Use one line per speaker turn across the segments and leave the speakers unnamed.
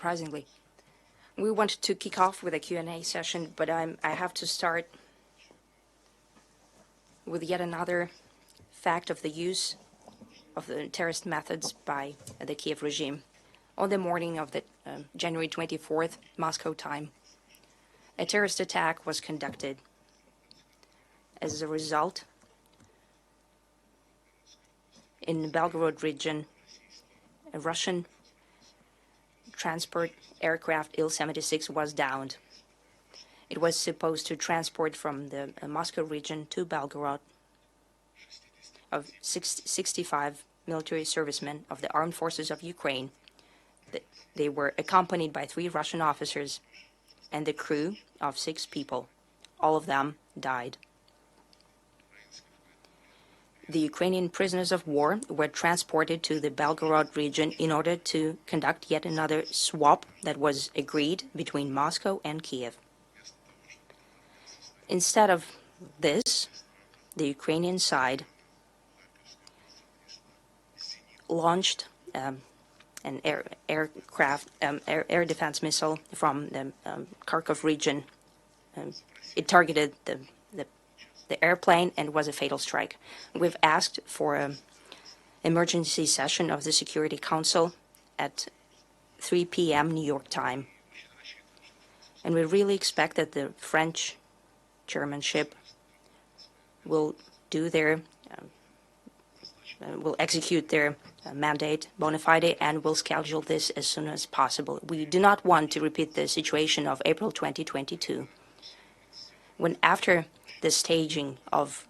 surprisingly. We wanted to kick off with a Q&A session, but I have to start with yet another fact of the use of the terrorist methods by the Kiev regime. On the morning of the January 24th, Moscow time, a terrorist attack was conducted. As a result, in the Belgorod region, a Russian transport aircraft Il-76 was downed. It was supposed to transport from the Moscow region to Belgorod of 65 military servicemen of the armed forces of Ukraine. They were accompanied by 3 Russian officers and the crew of 6 people. All of them died. The Ukrainian prisoners of war were transported to the Belgorod region in order to conduct yet another swap that was agreed between Moscow and Kiev. Instead of this, the Ukrainian side launched an air defense missile from the Kharkov region. It targeted the airplane and was a fatal strike. We've asked for an emergency session of the Security Council at 3 p.m. New York time. And we really expect that the French chairmanship will will execute their mandate bona fide and will schedule this as soon as possible. We do not want to repeat the situation of April 2022, when after the staging of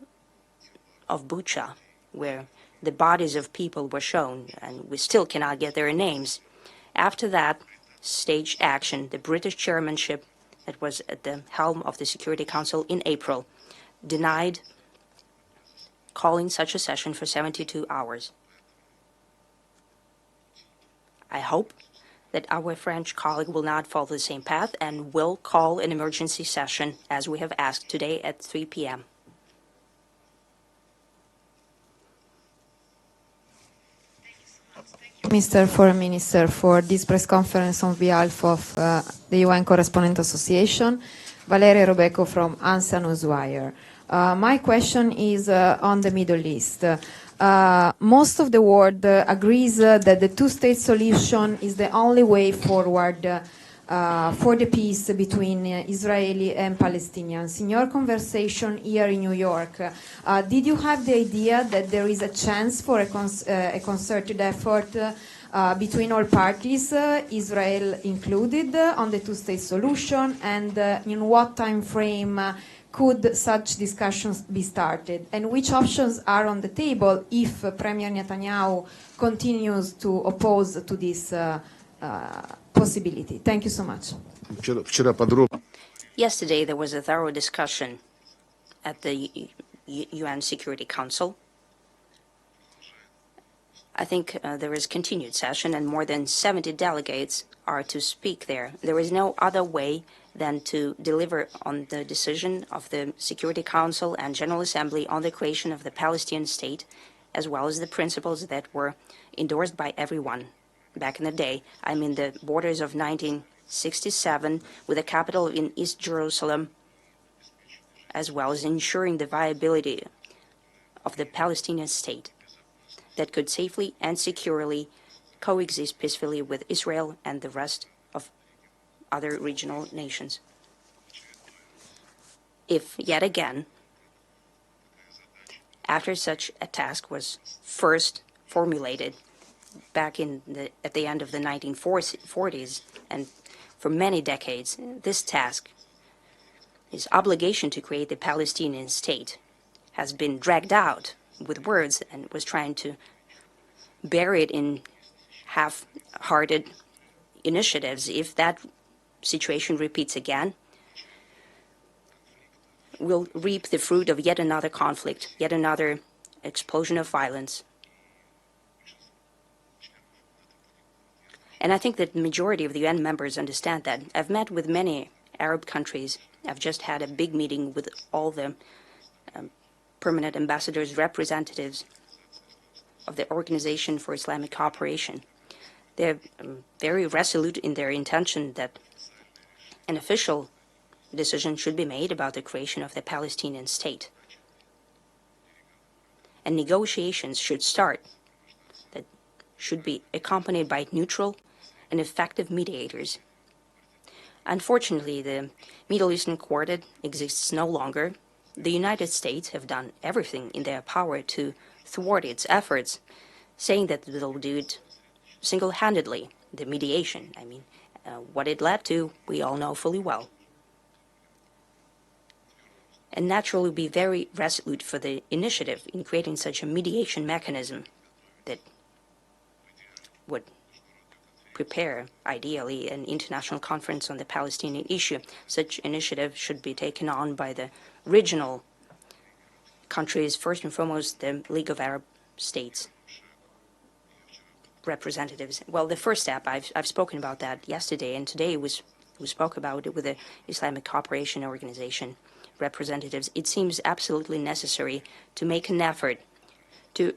Bucha, where the bodies of people were shown, and we still cannot get their names. After that staged action, the British chairmanship that was at the helm of the Security Council in April denied calling such a session for 72 hours. I hope that our French colleague will not follow the same path and will call an emergency session, as we have asked today at 3 p.m.
Mr. Foreign Minister, for this press conference on behalf of the UN Correspondent Association, Valeria Robeco from Ansa Newswire. My question is on the Middle East. Most of the world agrees that the two-state solution is the only way forward for the peace between Israeli and Palestinians. In your conversation here in New York, did you have the idea that there is a chance for a concerted effort between all parties, Israel included, on the two-state solution, and in what time frame could such discussions be started? And which options are on the table if Premier Netanyahu continues to oppose to this possibility? Thank you so much.
Yesterday, there was a thorough discussion at the UN Security Council. I think there is continued session, and more than 70 delegates are to speak there. There is no other way than to deliver on the decision of the Security Council and General Assembly on the creation of the Palestinian state, as well as the principles that were endorsed by everyone back in the day. I mean, the borders of 1967 with a capital in East Jerusalem, as well as ensuring the viability of the Palestinian state that could safely and securely coexist peacefully with Israel and the rest of other regional nations. If, yet again, after such a task was first formulated back at the end of the 1940s, and for many decades, this task, this obligation to create the Palestinian state, has been dragged out with words and was trying to bury it in half-hearted initiatives. If that situation repeats again, we'll reap the fruit of yet another conflict, yet another explosion of violence. And I think that the majority of the UN members understand that. I've met with many Arab countries. I've just had a big meeting with all the permanent ambassadors, representatives of the Organization for Islamic Cooperation. They're very resolute in their intention that an official decision should be made about the creation of the Palestinian state. And negotiations should start that should be accompanied by neutral and effective mediators. Unfortunately, the Middle Eastern Quartet exists no longer. The United States have done everything in their power to thwart its efforts, saying that they'll do it single-handedly, the mediation. What it led to, we all know fully well. And naturally be very resolute for the initiative in creating such a mediation mechanism that would prepare, ideally, an international conference on the Palestinian issue. Such initiative should be taken on by the regional countries, first and foremost the League of Arab States representatives. Well, the first step, I've spoken about that yesterday, and today we spoke about it with the Islamic Cooperation Organization representatives. It seems absolutely necessary to make an effort to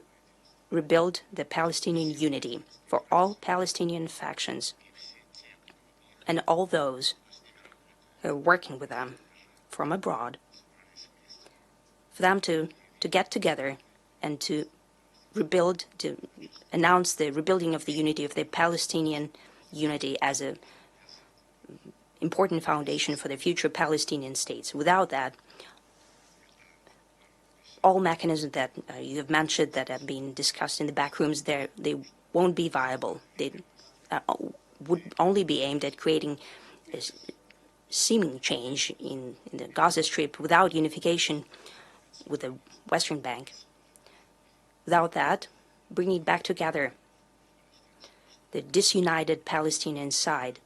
rebuild the Palestinian unity for all Palestinian factions and all those who are working with them from abroad, for them to get together and to rebuild, to announce the rebuilding of the unity of the Palestinian unity as an important foundation for the future Palestinian states. Without that, all mechanisms that you have mentioned that have been discussed in the back rooms, they won't be viable. They would only be aimed at creating a seeming change in the Gaza Strip without unification with the Western Bank. Without that, bringing back together the disunited Palestinian side,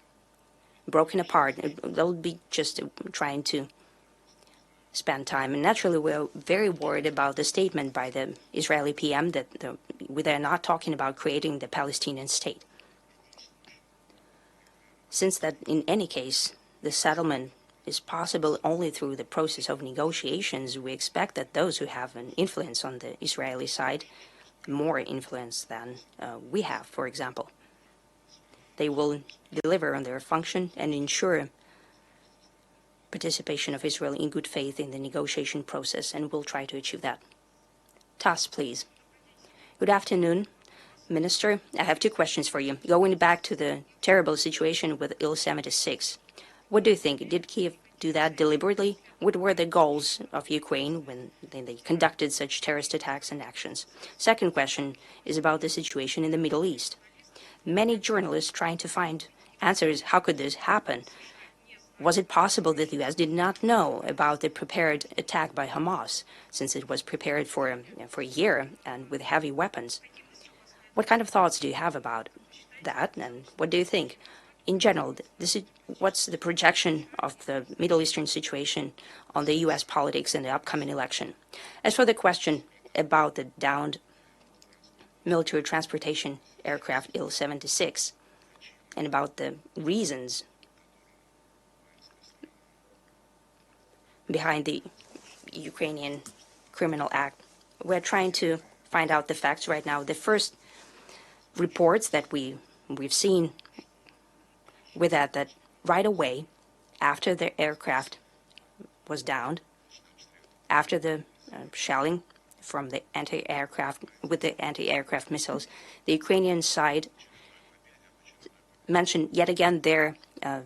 broken apart, they'll be just trying to spend time. And naturally, we're very worried about the statement by the Israeli PM that they're not talking about creating the Palestinian state. Since that, in any case, the settlement is possible only through the process of negotiations, we expect that those who have an influence on the Israeli side, more influence than we have, for example, they will deliver on their function and ensure participation of Israel in good faith in the negotiation process, and we'll try to achieve that. Tas, please. Good afternoon, Minister. I have two questions for you. Going back to the terrible situation with Il-76, what do you think? Did Kiev do that deliberately? What were the goals of Ukraine when they conducted such terrorist attacks and actions? Second question is about the situation in the Middle East. Many journalists trying to find answers. How could this happen? Was it possible that the U.S. did not know about the prepared attack by Hamas, since it was prepared for a year and with heavy weapons? What kind of thoughts do you have about that, and what do you think? In general, what's the projection of the Middle Eastern situation on the U.S. politics in the upcoming election? As for the question about the downed military transportation aircraft Il-76 and about the reasons behind the Ukrainian criminal act, we're trying to find out the facts right now. The first reports that we've seen with that right away, after the aircraft was downed, after the shelling from the anti-aircraft, with the anti-aircraft missiles, the Ukrainian side mentioned yet again their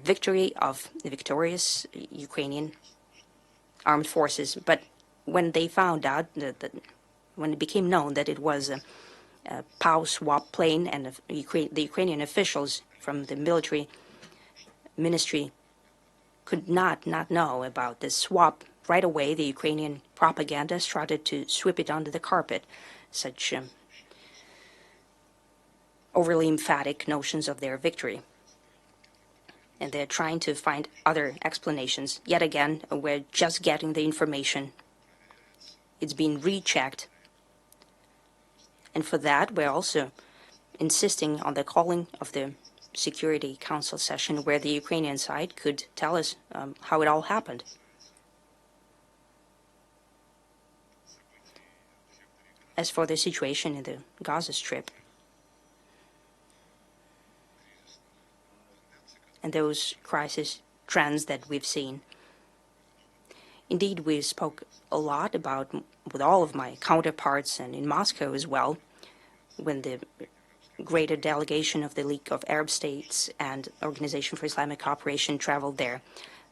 victory of the victorious Ukrainian armed forces. But when they found out when it became known that it was a POW swap plane, and the Ukrainian officials from the military ministry could not know about this swap, right away the Ukrainian propaganda started to sweep it under the carpet, such overly emphatic notions of their victory. And they're trying to find other explanations. Yet again, we're just getting the information. It's being rechecked. And for that, we're also insisting on the calling of the Security Council session, where the Ukrainian side could tell us how it all happened. As for the situation in the Gaza Strip, and those crisis trends that we've seen. Indeed, we spoke a lot about, with all of my counterparts and in Moscow as well, when the greater delegation of the League of Arab States and Organization for Islamic Cooperation traveled there,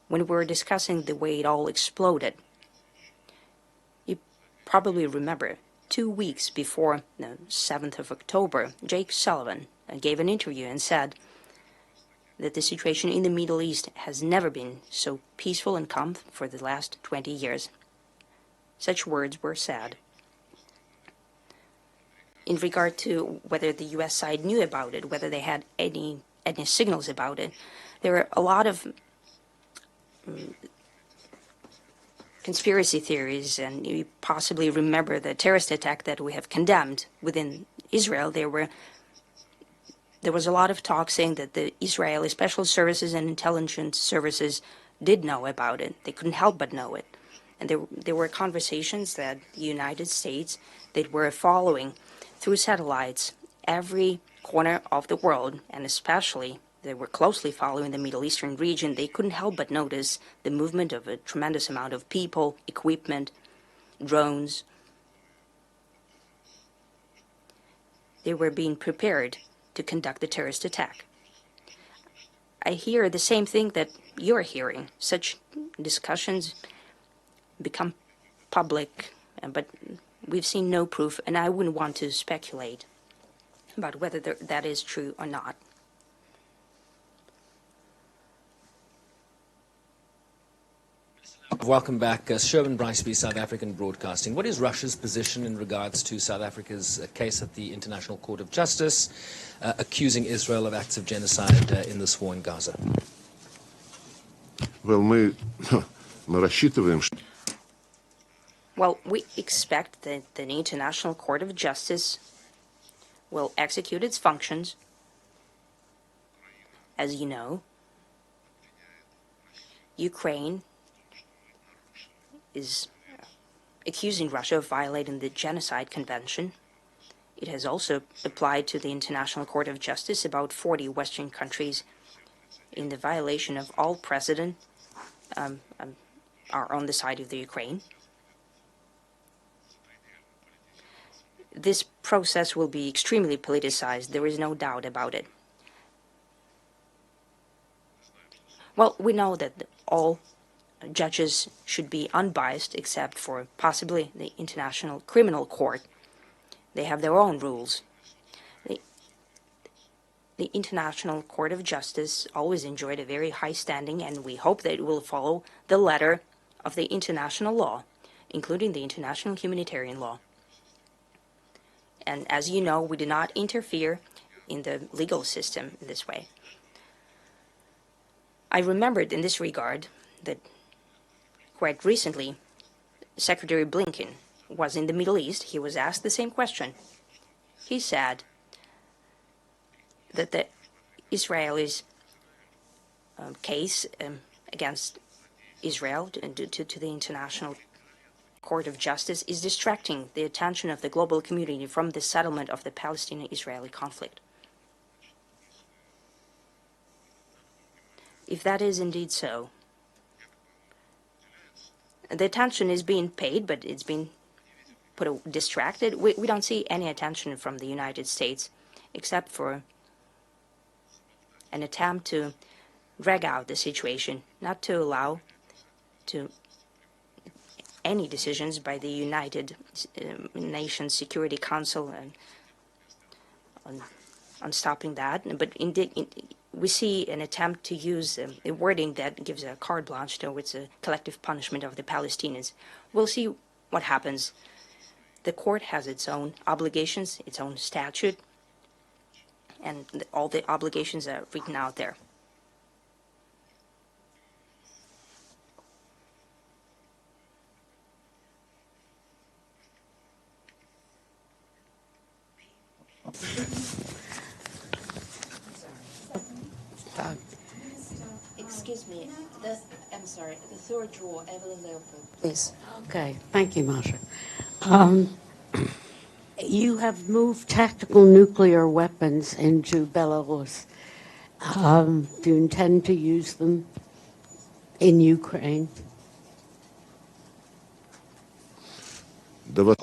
when we were discussing the way it all exploded. You probably remember 2 weeks before the 7th of October, Jake Sullivan gave an interview and said that the situation in the Middle East has never been so peaceful and calm for the last 20 years. Such words were said. In regard to whether the U.S. side knew about it, whether they had any signals about it, there are a lot of conspiracy theories, and you possibly remember the terrorist attack that we have condemned within Israel. There was a lot of talk saying that the Israeli special services and intelligence services did know about it. They couldn't help but know it. And there were conversations that the United States, that were following through satellites every corner of the world, and especially they were closely following the Middle Eastern region. They couldn't help but notice the movement of a tremendous amount of people, equipment, drones. They were being prepared to conduct the terrorist attack. I hear the same thing that you're hearing. Such discussions become public, but we've seen no proof, and I wouldn't want to speculate about whether that is true or not.
Welcome back. Sherwin Briceby, South African Broadcasting. What is Russia's position in regards to South Africa's case at the International Court of Justice, accusing Israel of acts of genocide in this war in Gaza?
Well, мы рассчитываем, что...
Well, we expect that the International Court of Justice will execute its functions. As you know, Ukraine is accusing Russia of violating the Genocide Convention. It has also applied to the International Court of Justice about 40 Western countries in the violation of all precedent are on the side of the Ukraine. This process will be extremely politicized. There is no doubt about it. Well, we know that all judges should be unbiased except for possibly the International Criminal Court. They have their own rules. The International Court of Justice always enjoyed a very high standing, and we hope that it will follow the letter of the international law, including the international humanitarian law. And as you know, we do not interfere in the legal system in this way. I remembered in this regard that quite recently, Secretary Blinken was in the Middle East. He was asked the same question. He said that the Israelis' case against Israel to the International Court of Justice is distracting the attention of the global community from the settlement of the Palestinian-Israeli conflict. If that is indeed so, the attention is being paid, but it's being distracted. We don't see any attention from the United States, except for an attempt to drag out the situation, not to allow to any decisions by the United Nations Security Council on stopping that. But indeed, we see an attempt to use a wording that gives a carte blanche towards a collective punishment of the Palestinians. We'll see what happens. The court has its own obligations, its own statute, and all the obligations are written out there.
Excuse me, I'm sorry, the third row, Evelyn Leopold, please.
Okay, thank you, Masha. You have moved tactical nuclear weapons into Belarus, Do you intend to use them in Ukraine?
Да вот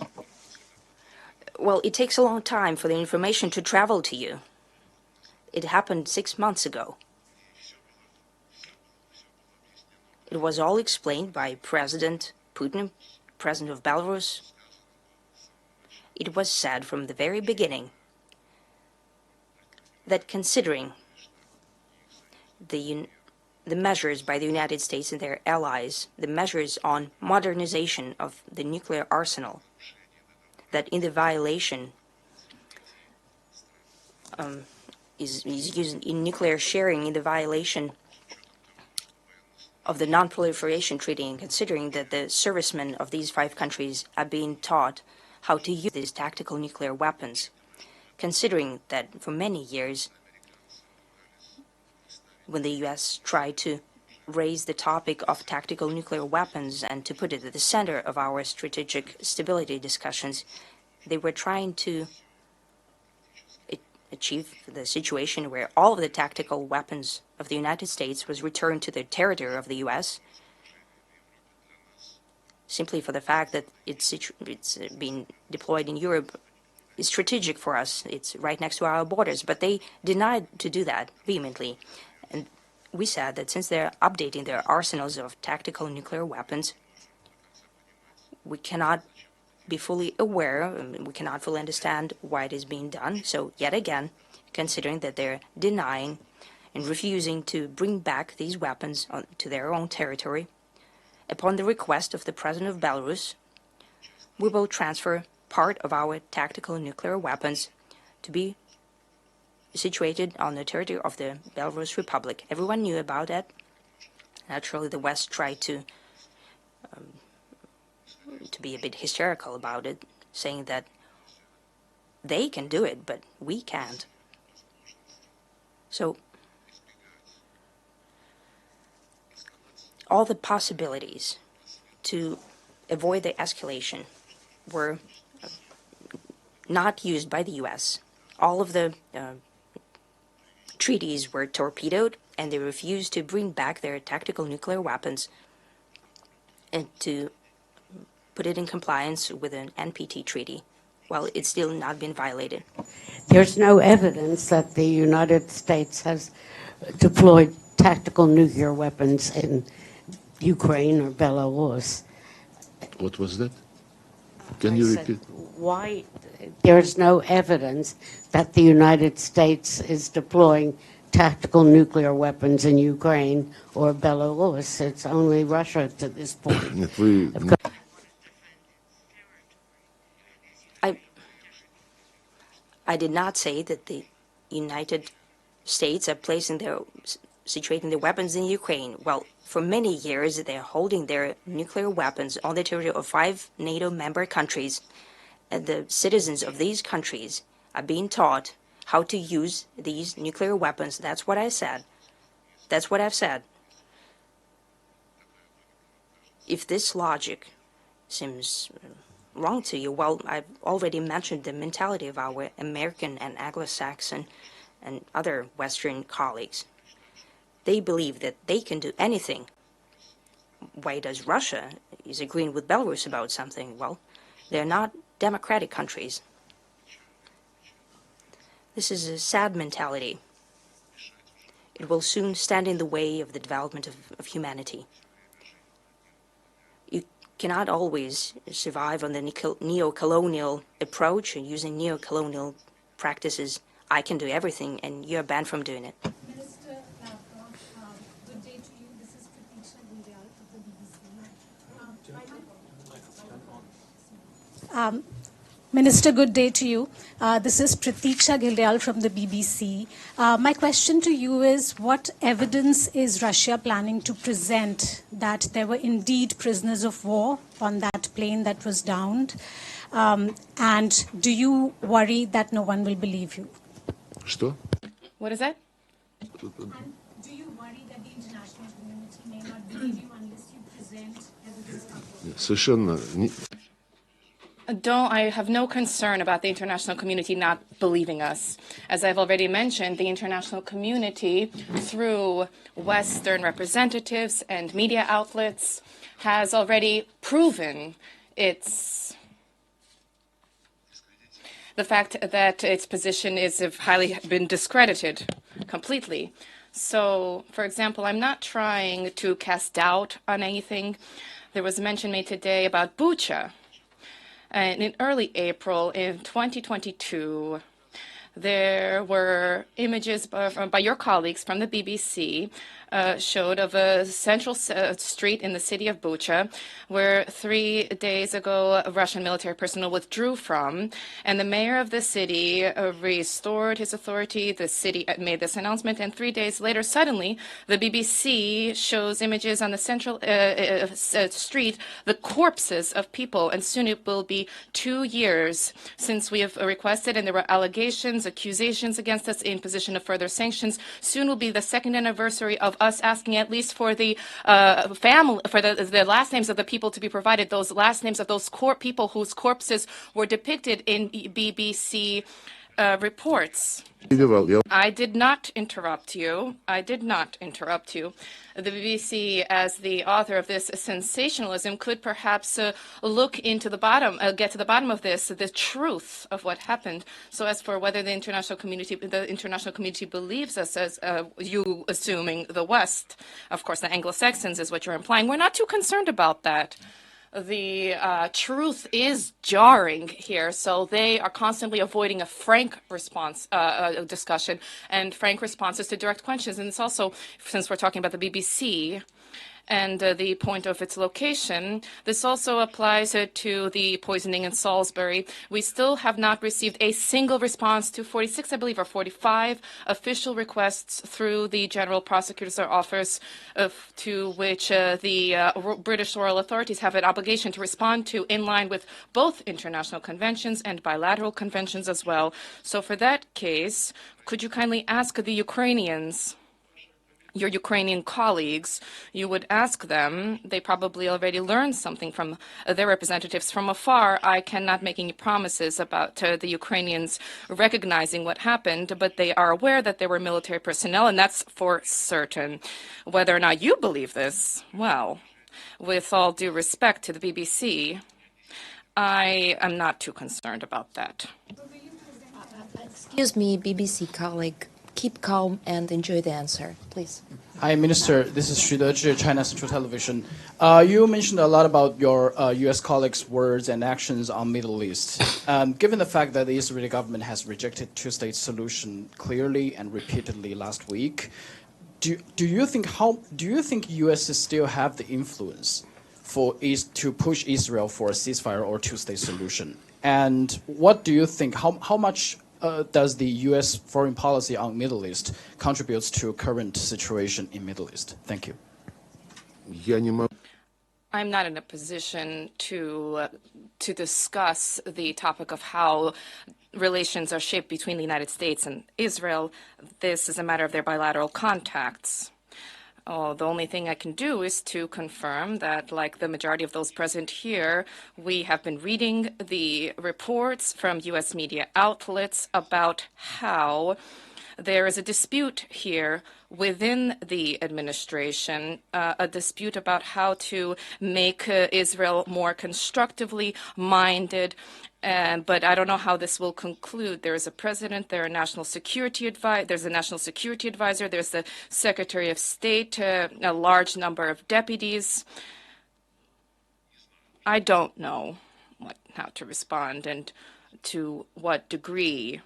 Well, it takes a long time for the information to travel to you. It happened 6 months ago. It was all explained by President Putin, President of Belarus. It was said from the very beginning that considering the measures by the United States and their allies, the measures on modernization of the nuclear arsenal, that in the violation is using in nuclear sharing in the violation of the Non-Proliferation Treaty, and considering that the servicemen of these 5 countries are being taught how to use these tactical nuclear weapons, considering that for many years, when the U.S. tried to raise the topic of tactical nuclear weapons and to put it at the center of our strategic stability discussions, they were trying to achieve the situation where all of the tactical weapons of the United States was returned to the territory of the U.S. simply for the fact that it's being deployed in Europe is strategic for us. It's right next to our borders. But they denied to do that vehemently. And we said that since they're updating their arsenals of tactical nuclear weapons, we cannot be fully aware, we cannot fully understand why it is being done. So yet again, considering that they're denying and refusing to bring back these weapons to their own territory, upon the request of the President of Belarus, we will transfer part of our tactical nuclear weapons to be situated on the territory of the Belarus Republic. Everyone knew about that. Naturally, the West tried to be a bit hysterical about it, saying that they can do it, but we can't. So all the possibilities to avoid the escalation were not used by the U.S. All of the treaties were torpedoed, and they refused to bring back their tactical nuclear weapons and to put it in compliance with an NPT treaty. Well, it's still not been violated.
There's no evidence that the United States has deployed tactical nuclear weapons in Ukraine or Belarus.
what was that? Can you repeat?
Why there's no evidence that the United States is deploying tactical nuclear weapons in Ukraine or Belarus? It's only Russia to this point.
Нет, вы
I did not say that the United States are situating their weapons in Ukraine. Well, for many years, they're holding their nuclear weapons on the territory of 5 NATO member countries. And the citizens of these countries are being taught how to use these nuclear weapons. That's what I said. That's what I've said. If this logic seems wrong to you, well, I've already mentioned the mentality of our American and Anglo-Saxon and other Western colleagues. They believe that they can do anything. Why does Russia is agreeing with Belarus about something? Well, they're not democratic countries. This is a sad mentality. It will soon stand in the way of the development of humanity. You cannot always survive on the neo-colonial approach and using neo-colonial practices. I can do everything, and you're banned from doing it.
Minister Lavrov, good day to you. This is Pratiksha Gundiyal of the BBC. Minister, good day to you. This is Pratiksha Gildayal from the BBC. My question to you is, what evidence is Russia planning to present that there were indeed prisoners of war on that plane that was downed? And do you worry that no one will believe you?
Что?
What is that?
And do you worry that the international community may not believe you unless you present evidence of war?
Совершенно
I have no concern about the international community not believing us. As I've already mentioned, the international community, through Western representatives and media outlets, has already proven the fact that its position is highly been discredited completely. So, for example, I'm not trying to cast doubt on anything. There was a mention made today about Bucha. And in early April in 2022, there were images by your colleagues from the BBC showed of a central street in the city of Bucha, where 3 days ago Russian military personnel withdrew from, and the mayor of the city restored his authority. The city made this announcement, and 3 days later, suddenly, the BBC shows images on the central street, the corpses of people, and soon it will be 2 years since we have requested, and there were allegations, accusations against us, imposition of further sanctions. Soon will be the second anniversary of us asking at least for the family, for the last names of the people to be provided, those last names of those people whose corpses were depicted in BBC reports. I did not interrupt you. I did not interrupt you. The BBC, as the author of this sensationalism, could perhaps look into the bottom, get to the bottom of this, the truth of what happened. So as for whether the international community believes us, as you assuming the West, of course, the Anglo-Saxons is what you're implying. We're not too concerned about that. The truth is jarring here, so they are constantly avoiding a frank response, discussion, and frank responses to direct questions. And it's also, since we're talking about the BBC and the point of its location, this also applies to the poisoning in Salisbury. We still have not received a single response to 46, I believe, or 45 official requests through the General Prosecutor's Office, to which the British royal authorities have an obligation to respond to in line with both international conventions and bilateral conventions as well. So for that case, could you kindly ask the Ukrainians, your Ukrainian colleagues, you would ask them, they probably already learned something from their representatives from afar. I cannot make any promises about the Ukrainians recognizing what happened, but they are aware that there were military personnel, and that's for certain. Whether or not you believe this, well, with all due respect to the BBC, I am not too concerned about that.
Excuse me, BBC colleague. Keep calm and enjoy the answer, please.
Hi, Minister. This is Xu Dezhi, China Central Television. You mentioned a lot about your U.S. colleagues' words and actions on Middle East. Given the fact that the Israeli government has rejected two-state solution clearly and repeatedly last week, do you think U.S. still have the influence to push Israel for a ceasefire or two-state solution? And what do you think? How much does the U.S. foreign policy on Middle East contributes to current situation in Middle East? Thank you.
I'm not in a position to discuss the topic of how relations are shaped between the United States and Israel. This is a matter of their bilateral contacts. The only thing I can do is to confirm that, like the majority of those present here, we have been reading the reports from U.S. media outlets about how there is a dispute here within the administration, a dispute about how to make Israel more constructively minded. But I don't know how this will conclude. There is a president, there's a national security advisor, there's the Secretary of State, a large number of deputies. I don't know how to respond and to what degree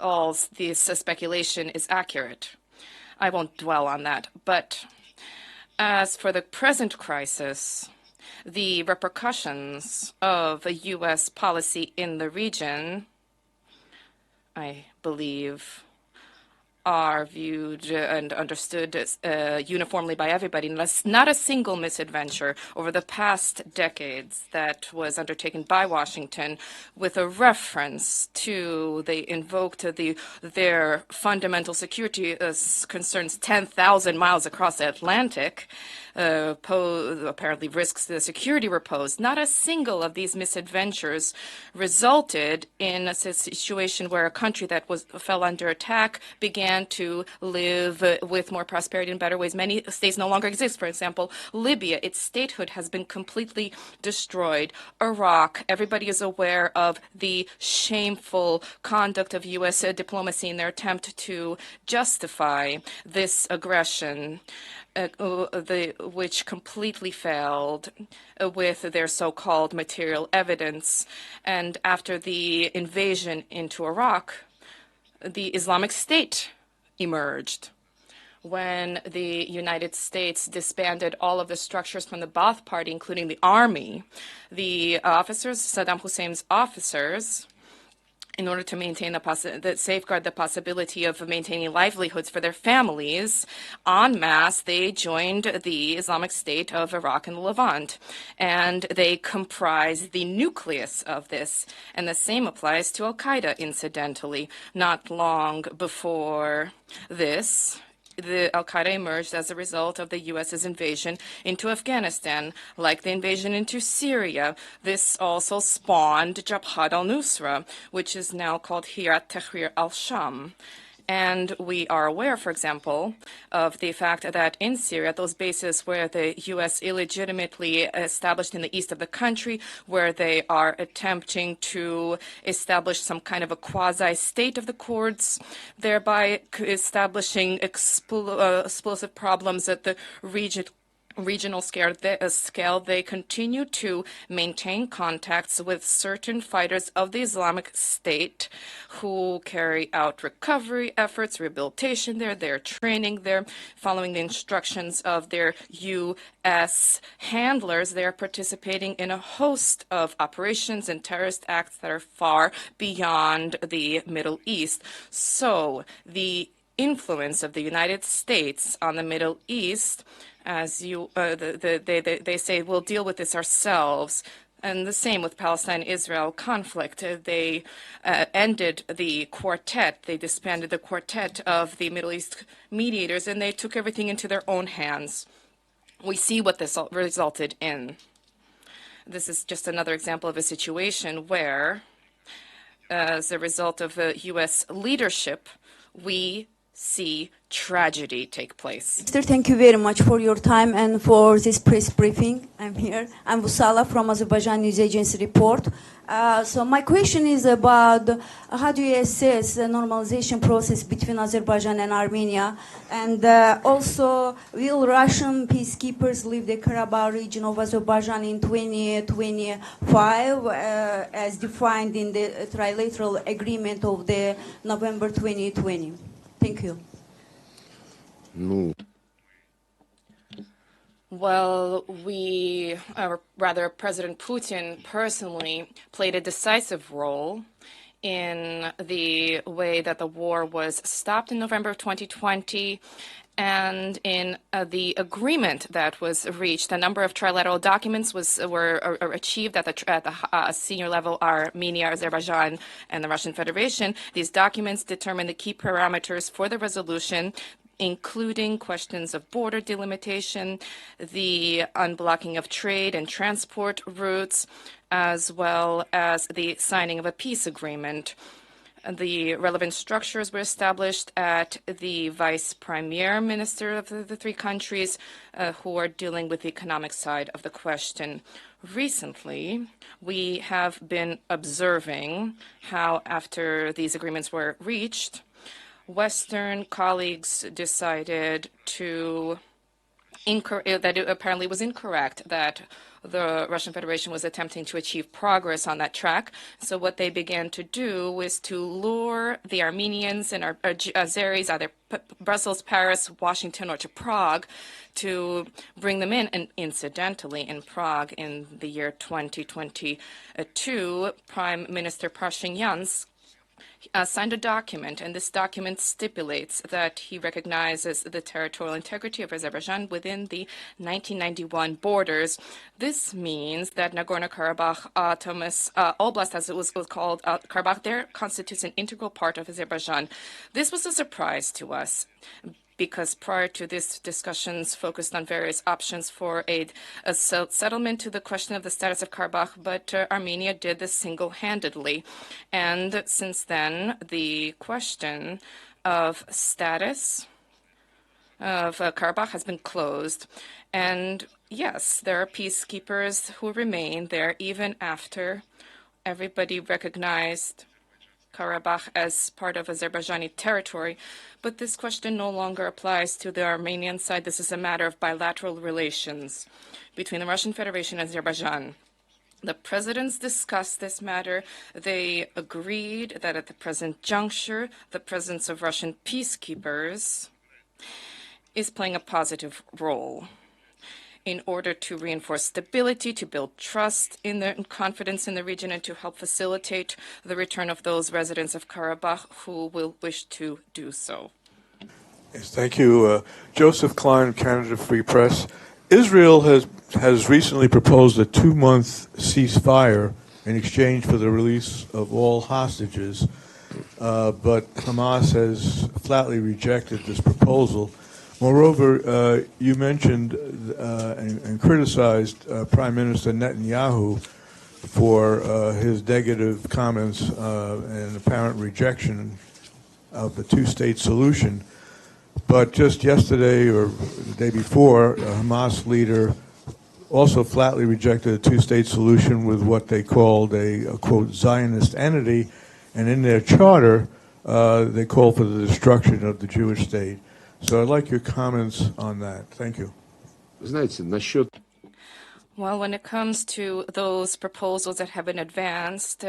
all this speculation is accurate. I won't dwell on that. But as for the present crisis, the repercussions of the U.S. policy in the region, I believe, are viewed and understood as, uniformly by everybody. Not a single misadventure over the past decades that was undertaken by Washington with a reference to they invoked their fundamental security concerns 10,000 miles across the Atlantic. Apparently risks the security were posed. Not a single of these misadventures resulted in a situation where a country that fell under attack began to live with more prosperity and better ways. Many states no longer exist. For example, Libya, its statehood has been completely destroyed. Iraq, everybody is aware of the shameful conduct of U.S. diplomacy in their attempt to justify this aggression. Which completely failed with their so-called material evidence. And after the invasion into Iraq, the Islamic State emerged. When the United States disbanded all of the structures from the Ba'ath Party, including the army, the officers, Saddam Hussein's officers, in order to maintain safeguard the possibility of maintaining livelihoods for their families, en masse, they joined the Islamic State of Iraq and the Levant. And they comprise the nucleus of this. And the same applies to Al-Qaeda, incidentally. Not long before this, the Al-Qaeda emerged as a result of the U.S.'s invasion into Afghanistan, like the invasion into Syria. This also spawned Jabhat al-Nusra, which is now called Hayat Tahrir al-Sham. And we are aware, for example, of the fact that in Syria, those bases where the U.S. illegitimately established in the east of the country, where they are attempting to establish some kind of a quasi-state of the Kurds, thereby establishing explosive problems at the regional scale, they continue to maintain contacts with certain fighters of the Islamic State who carry out recovery efforts, rehabilitation there, they're training there, following the instructions of their U.S. handlers. They're participating in a host of operations and terrorist acts that are far beyond the Middle East. So the influence of the United States on the Middle East, as you, they say, we'll deal with this ourselves. And the same with Palestine-Israel conflict. They ended the quartet. They disbanded the quartet of the Middle East mediators, and they took everything into their own hands. We see what this resulted in. This is just another example of a situation where, as a result of U.S. leadership, we see tragedy take place.
Minister, thank you very much for your time and for this press briefing. I'm here. I'm Vusala from Azerbaijan News Agency report. So my question is about how do you assess the normalization process between Azerbaijan and Armenia? And also, will Russian peacekeepers leave the Karabakh region of Azerbaijan in 2025 as defined in the trilateral agreement of the November 2020? Thank you.
No.
Well, President Putin personally played a decisive role in the way that the war was stopped in November of 2020 and in the agreement that was reached. A number of trilateral documents were achieved at the senior level, Armenia, Azerbaijan, and the Russian Federation. These documents determine the key parameters for the resolution, including questions of border delimitation, the unblocking of trade and transport routes, as well as the signing of a peace agreement. The relevant structures were established at the vice premier minister of the three countries who are dealing with the economic side of the question. Recently, we have been observing how, after these agreements were reached, Western colleagues decided that it apparently was incorrect that the Russian Federation was attempting to achieve progress on that track. So what they began to do was to lure the Armenians and Azeris, either Brussels, Paris, Washington, or to Prague, to bring them in. And incidentally, in Prague in the year 2022, Prime Minister Pashinyan's signed a document, and this document stipulates that he recognizes the territorial integrity of Azerbaijan within the 1991 borders. This means that Nagorno-Karabakh Autonomous Oblast, as it was called, Karabakh, there constitutes an integral part of Azerbaijan. This was a surprise to us, because prior to this, discussions focused on various options for a settlement to the question of the status of Karabakh, but Armenia did this single-handedly. And since then, the question of status of Karabakh has been closed. And yes, there are peacekeepers who remain there even after everybody recognized Karabakh as part of Azerbaijani territory, but this question no longer applies to the Armenian side. This is a matter of bilateral relations between the Russian Federation and Azerbaijan. The presidents discussed this matter. They agreed that at the present juncture, the presence of Russian peacekeepers is playing a positive role in order to reinforce stability, to build trust and confidence in the region, and to help facilitate the return of those residents of Karabakh who will wish to do so.
Yes, thank you. Joseph Klein, Canada Free Press. Israel has recently proposed a 2-month ceasefire in exchange for the release of all hostages, but Hamas has flatly rejected this proposal. Moreover, you mentioned and criticized Prime Minister Netanyahu for his negative comments and apparent rejection of the two-state solution. But just yesterday or the day before, a Hamas leader also flatly rejected a two-state solution with what they called a quote, Zionist entity, and in their charter, they call for the destruction of the Jewish state. So I'd like your comments on that. Thank you.
Знаете, насчет
Well, when it comes to those proposals that have been advanced,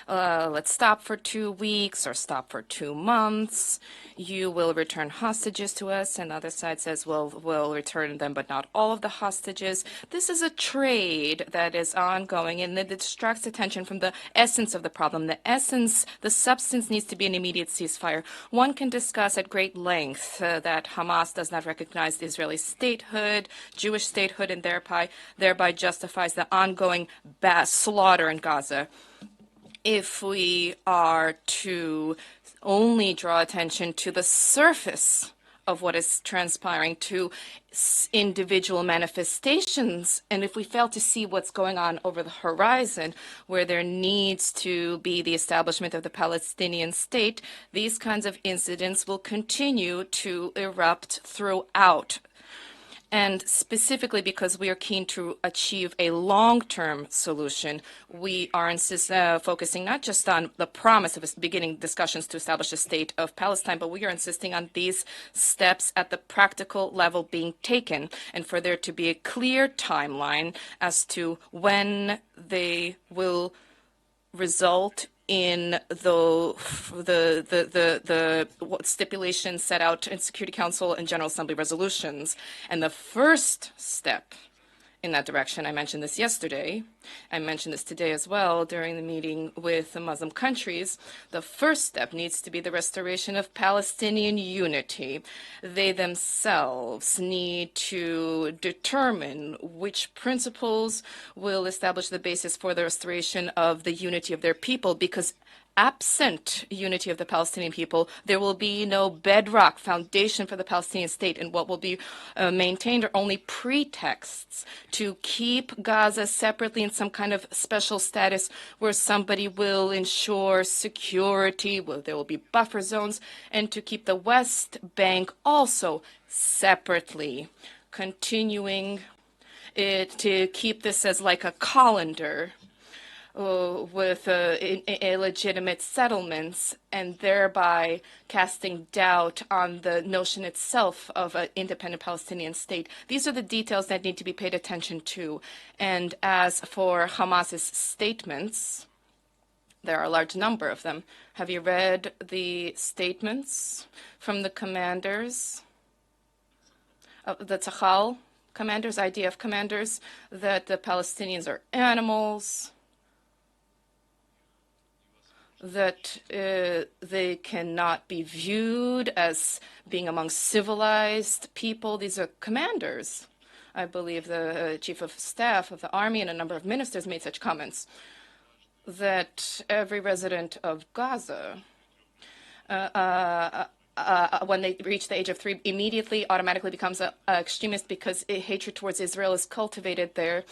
let's stop for 2 weeks or stop for 2 months. You will return hostages to us, and the other side says, well, we'll return them, but not all of the hostages. This is a trade that is ongoing, and it distracts attention from the essence of the problem. The essence, the substance needs to be an immediate ceasefire. One can discuss at great length that Hamas does not recognize the Israeli statehood, Jewish statehood, and thereby justifies the ongoing slaughter in Gaza. If we are to only draw attention to the surface of what is transpiring, to individual manifestations, and if we fail to see what's going on over the horizon, where there needs to be the establishment of the Palestinian state, these kinds of incidents will continue to erupt throughout. And specifically because we are keen to achieve a long-term solution, we are focusing not just on the promise of beginning discussions to establish a state of Palestine, but we are insisting on these steps at the practical level being taken, and for there to be a clear timeline as to when they will result in the stipulations set out in Security Council and General Assembly resolutions. And the first step in that direction, I mentioned this yesterday, I mentioned this today as well during the meeting with the Muslim countries, the first step needs to be the restoration of Palestinian unity. They themselves need to determine which principles will establish the basis for the restoration of the unity of their people, because absent unity of the Palestinian people, there will be no bedrock foundation for the Palestinian state, and what will be maintained are only pretexts to keep Gaza separately in some kind of special status where somebody will ensure security, where there will be buffer zones, and to keep the West Bank also separately, continuing to keep this as like a colander with illegitimate settlements, and thereby casting doubt on the notion itself of an independent Palestinian state. These are the details that need to be paid attention to. And as for Hamas's statements, there are a large number of them. Have you read the statements from the commanders, the Tzahal commanders, IDF commanders, that the Palestinians are animals, that they cannot be viewed as being among civilized people. These are commanders. I believe the chief of staff of the army and a number of ministers made such comments, that every resident of Gaza, when they reach the age of 3, immediately automatically becomes an extremist because hatred towards Israel is cultivated there,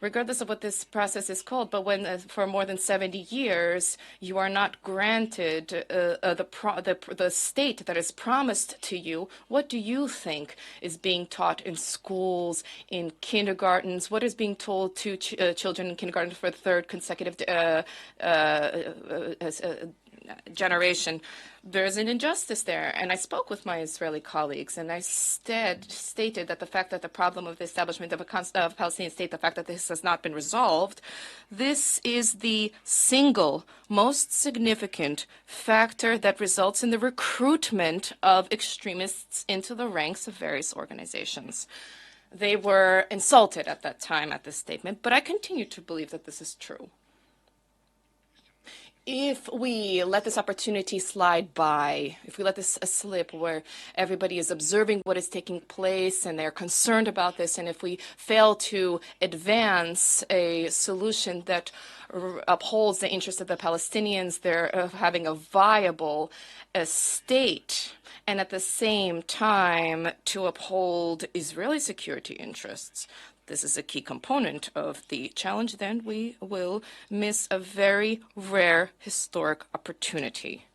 regardless of what this process is called. But when for more than 70 years you are not granted the state that is promised to you, what do you think is being taught in schools, in kindergartens? What is being told to children in kindergarten for the third consecutive generation? There's an injustice there. And I spoke with my Israeli colleagues, and I stated that the fact that the problem of the establishment of a Palestinian state, the fact that this has not been resolved, this is the single most significant factor that results in the recruitment of extremists into the ranks of various organizations. They were insulted at that time at this statement, but I continue to believe that this is true. If we let this opportunity slide by, if we let this slip where everybody is observing what is taking place and they're concerned about this, and if we fail to advance a solution that upholds the interests of the Palestinians, they're having a viable state, and at the same time to uphold Israeli security interests, this is a key component of the challenge, then we will miss a very rare historic opportunity.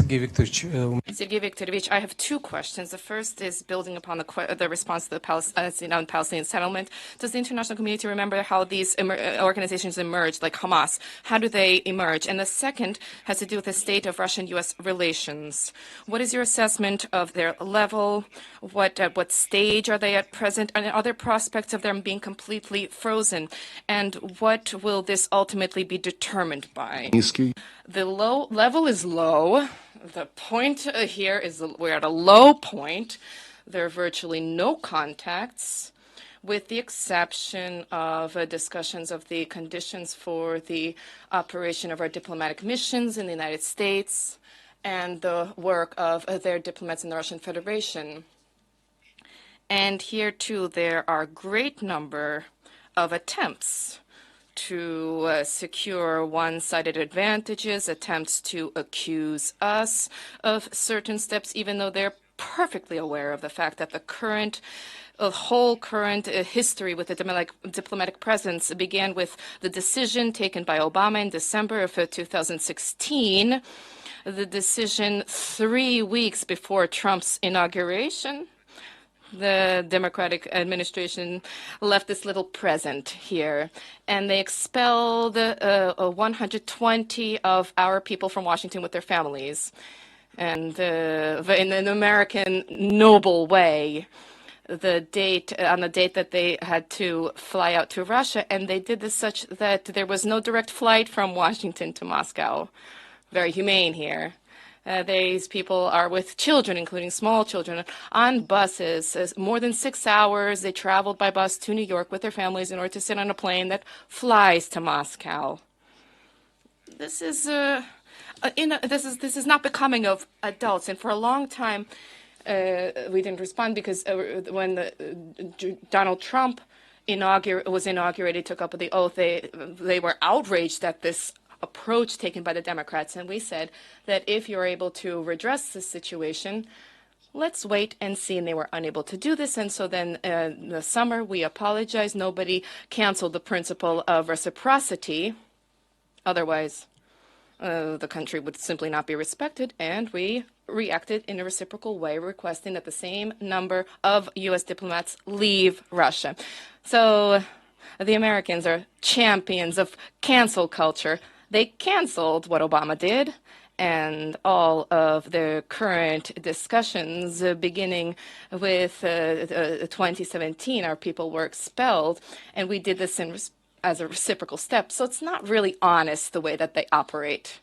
Sergey Viktorovich, I have two questions. The first is building upon the response to the Palestinian settlement. Does the international community remember how these organizations emerged, like Hamas? How do they emerge? And the second has to do with the state of Russian-U.S. relations. What is your assessment of their level? At what stage are they at present? And are there prospects of them being completely frozen? And what will this ultimately be determined by? The level is low. The point here is we're at a low point. There are virtually no contacts, with the exception of discussions of the conditions for the operation of our diplomatic missions in the United States and the work of their diplomats in the Russian Federation. And here, too, there are a great number of attempts to secure one-sided advantages, attempts to accuse us of certain steps, even though they're perfectly aware of the fact that the whole current history with the diplomatic presence began with the decision taken by Obama in December of 2016, the decision 3 weeks before Trump's inauguration. The Democratic administration left this little present here, and they expelled 120 of our people from Washington with their families, and in an American noble way. On the date that they had to fly out to Russia, and they did this such that there was no direct flight from Washington to Moscow. Very humane here. These people are with children, including small children, on buses. More than 6 hours, they traveled by bus to New York with their families in order to sit on a plane that flies to Moscow. This is not becoming of adults, and for a long time we didn't respond because when Donald Trump was inaugurated, took up the oath, they were outraged at this approach taken by the Democrats, and we said that if you're able to redress this situation, let's wait and see, and they were unable to do this, and so then in the summer we apologized. Nobody canceled the principle of reciprocity, otherwise the country would simply not be respected, and we reacted in a reciprocal way, requesting that the same number of U.S. diplomats leave Russia. So the Americans are champions of cancel culture. They canceled what Obama did, and all of the current discussions, beginning with 2017, our people were expelled, and we did this as a reciprocal step. So it's not really honest the way that they operate.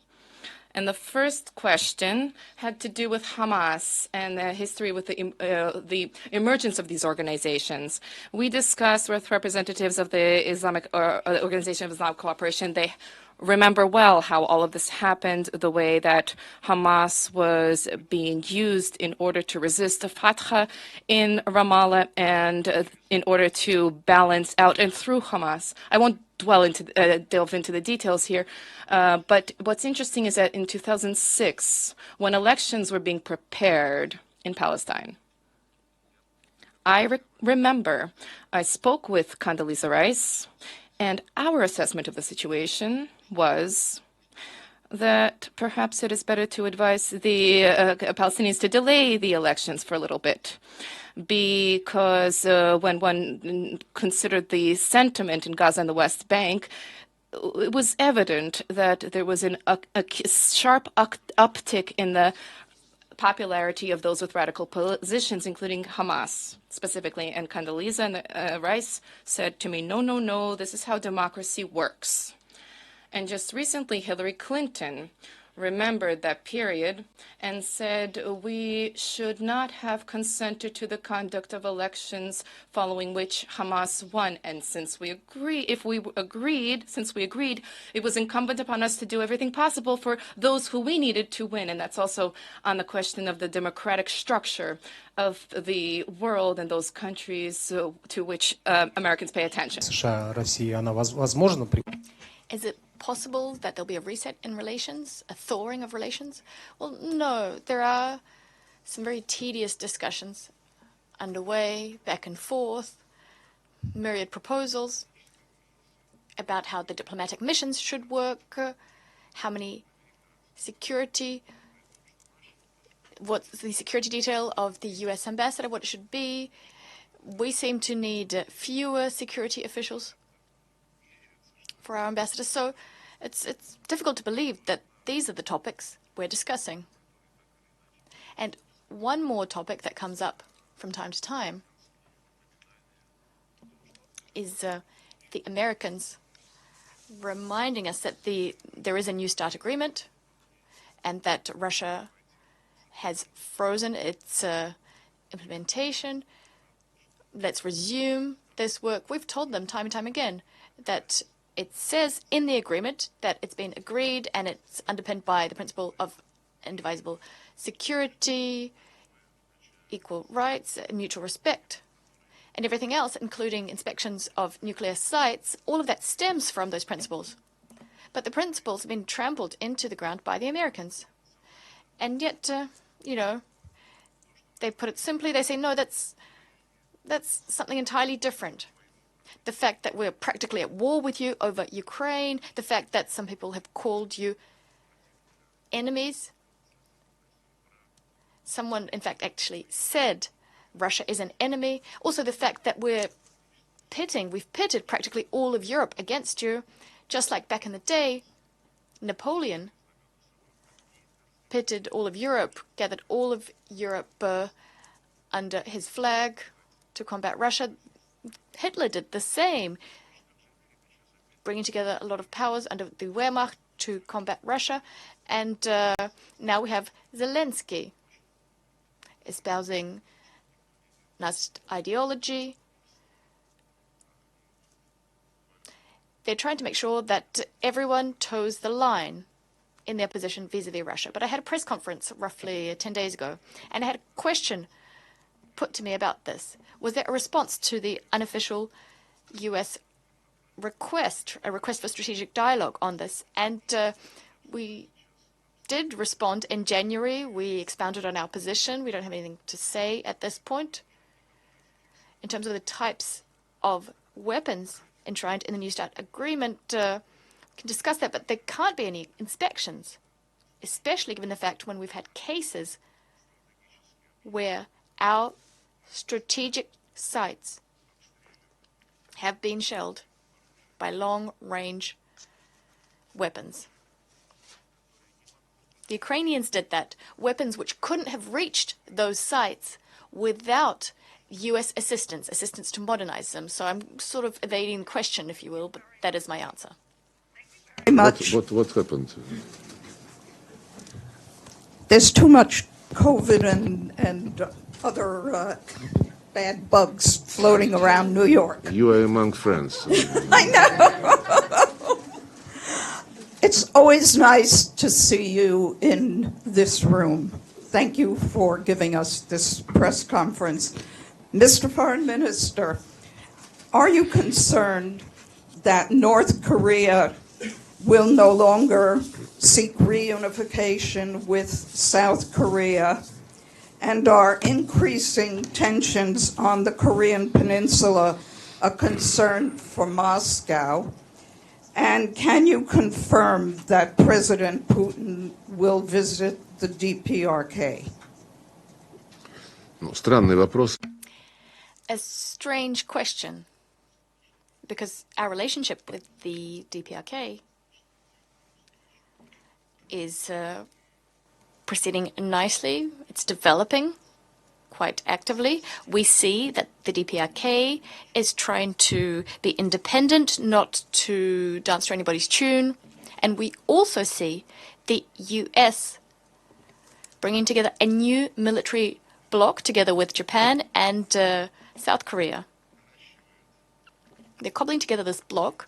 And the first question had to do with Hamas and the history with the emergence of these organizations. We discussed with representatives of the Islamic Organization of Islamic Cooperation. They remember well how all of this happened, the way that Hamas was being used in order to resist the Fatah in Ramallah and in order to balance out and through Hamas. I won't delve into the details here, but what's interesting is that in 2006, when elections were being prepared in Palestine, I remember I spoke with Condoleezza Rice, and our assessment of the situation was that perhaps it is better to advise the Palestinians to delay the elections for a little bit, because when one considered the sentiment in Gaza and the West Bank, it was evident that there was a sharp uptick in the popularity of those with radical positions, including Hamas specifically. And Condoleezza Rice said to me, no, no, no, this is how democracy works. And just recently, Hillary Clinton remembered that period and said we should not have consented to the conduct of elections following which Hamas won. And since we agreed, it was incumbent upon us to do everything possible for those who we needed to win. And that's also on the question of the democratic structure of the world and those countries to which Americans pay attention.
Is it possible that there'll be a reset in relations, a thawing of relations? Well, no. There are some very tedious discussions underway, back and forth, myriad proposals about how the diplomatic missions should work, how many security, what's the security detail of the U.S. ambassador, what it should be. We seem to need fewer security officials for our ambassadors. So it's difficult to believe that these are the topics we're discussing. And one more topic that comes up from time to time is the Americans reminding us that there is a New START agreement and that Russia has frozen its implementation. Let's resume this work. We've told them time and time again that it says in the agreement that it's been agreed and it's underpinned by the principle of indivisible security, equal rights, mutual respect, and everything else, including inspections of nuclear sites. All of that stems from those principles. But the principles have been trampled into the ground by the Americans. And yet, they put it simply, they say, no, that's something entirely different. The fact that we're practically at war with you over Ukraine, the fact that some people have called you enemies. Someone, in fact, actually said Russia is an enemy. Also, the fact that we've pitted practically all of Europe against you, just like back in the day, Napoleon pitted all of Europe, gathered all of Europe under his flag to combat Russia. Hitler did the same, bringing together a lot of powers under the Wehrmacht to combat Russia. And now we have Zelensky espousing Nazi ideology. They're trying to make sure that everyone toes the line in their position vis-a-vis Russia. But I had a press conference roughly 10 days ago, and I had a question put to me about this. Was there a response to the unofficial U.S. request, a request for strategic dialogue on this? And we did respond in January. We expounded on our position. We don't have anything to say at this point in terms of the types of weapons enshrined in the New START agreement. We can discuss that, but there can't be any inspections, especially given the fact when we've had cases where our strategic sites have been shelled by long-range weapons. The Ukrainians did that, weapons which couldn't have reached those sites without U.S. assistance to modernize them. So I'm sort of evading the question, if you will, but that is my answer.
Very much.
What happened?
There's too much COVID and other bad bugs floating around New York.
You are among friends.
I know. It's always nice to see you in this room. Thank you for giving us this press conference. Mr. Foreign Minister, are you concerned that North Korea will no longer seek reunification with South Korea, and are increasing tensions on the Korean Peninsula a concern for Moscow? And can you confirm that President Putin will visit the DPRK?
Ну, странный вопрос.
A strange question, because our relationship with the DPRK is proceeding nicely. It's developing quite actively. We see that the DPRK is trying to be independent, not to dance to anybody's tune. And we also see the US bringing together a new military bloc together with Japan and South Korea. They're cobbling together this bloc,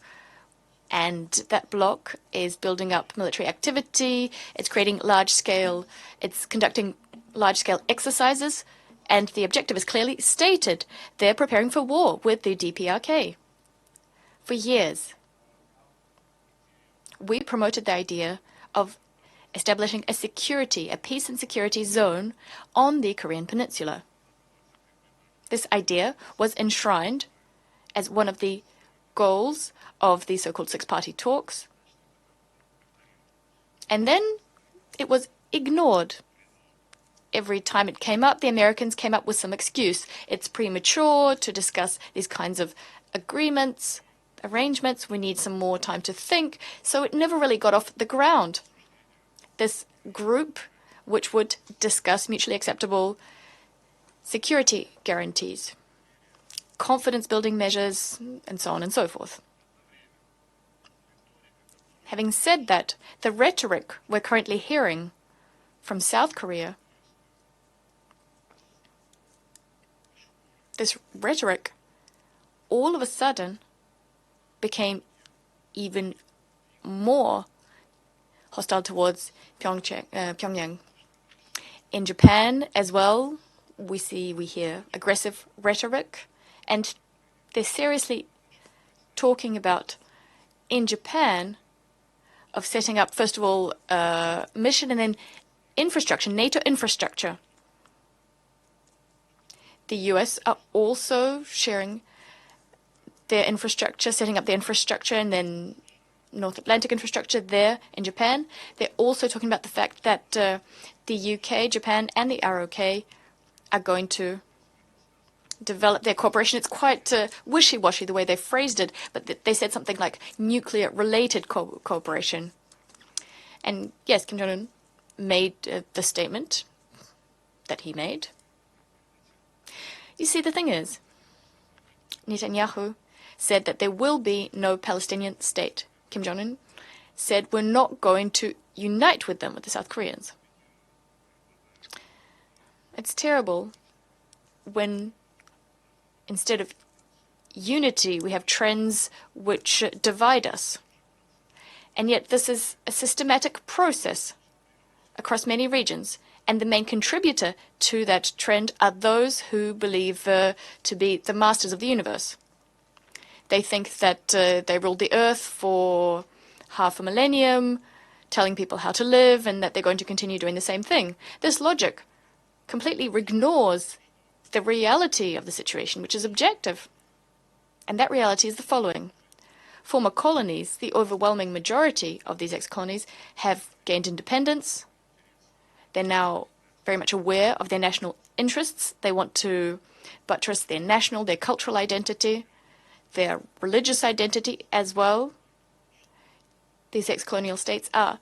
and that bloc is building up military activity. It's conducting large-scale exercises, and the objective is clearly stated. They're preparing for war with the DPRK. For years, we promoted the idea of establishing a peace and security zone on the Korean Peninsula. This idea was enshrined as one of the goals of the so-called six-party talks. And then it was ignored. Every time it came up, the Americans came up with some excuse. It's premature to discuss these kinds of arrangements. We need some more time to think. So it never really got off the ground. This group, which would discuss mutually acceptable security guarantees, confidence-building measures, and so on and so forth. Having said that, the rhetoric we're currently hearing from South Korea, this rhetoric all of a sudden became even more hostile towards Pyongyang. In Japan as well, we hear aggressive rhetoric, and they're seriously talking about, in Japan, of setting up, first of all, mission and then infrastructure, NATO infrastructure. The US are also sharing their infrastructure, setting up the infrastructure, and then North Atlantic infrastructure there in Japan. They're also talking about the fact that the UK, Japan, and the ROK are going to develop their cooperation. It's quite wishy-washy the way they phrased it, but they said something like nuclear-related cooperation. And yes, Kim Jong-un made the statement that he made. You see, the thing is, Netanyahu said that there will be no Palestinian state. Kim Jong-un said we're not going to unite with them, with the South Koreans. It's terrible when instead of unity, we have trends which divide us. And yet this is a systematic process across many regions. And the main contributor to that trend are those who believe to be the masters of the universe. They think that they ruled the earth for half a millennium, telling people how to live, and that they're going to continue doing the same thing. This logic completely ignores the reality of the situation, which is objective. And that reality is the following. Former colonies, the overwhelming majority of these ex-colonies, have gained independence. They're now very much aware of their national interests. They want to buttress their national, their cultural identity, their religious identity as well. These ex-colonial states are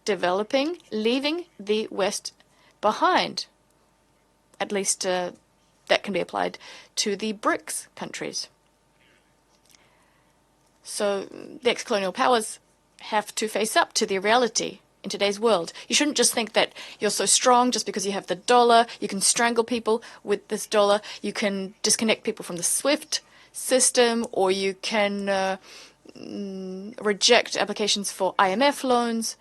developing, leaving the West behind. At least that can be applied to the BRICS countries. So the ex-colonial powers have to face up to the reality in today's world. You shouldn't just think that you're so strong just because you have the dollar. You can strangle people with this dollar. You can disconnect people from the SWIFT system, or you can reject applications for IMF loans.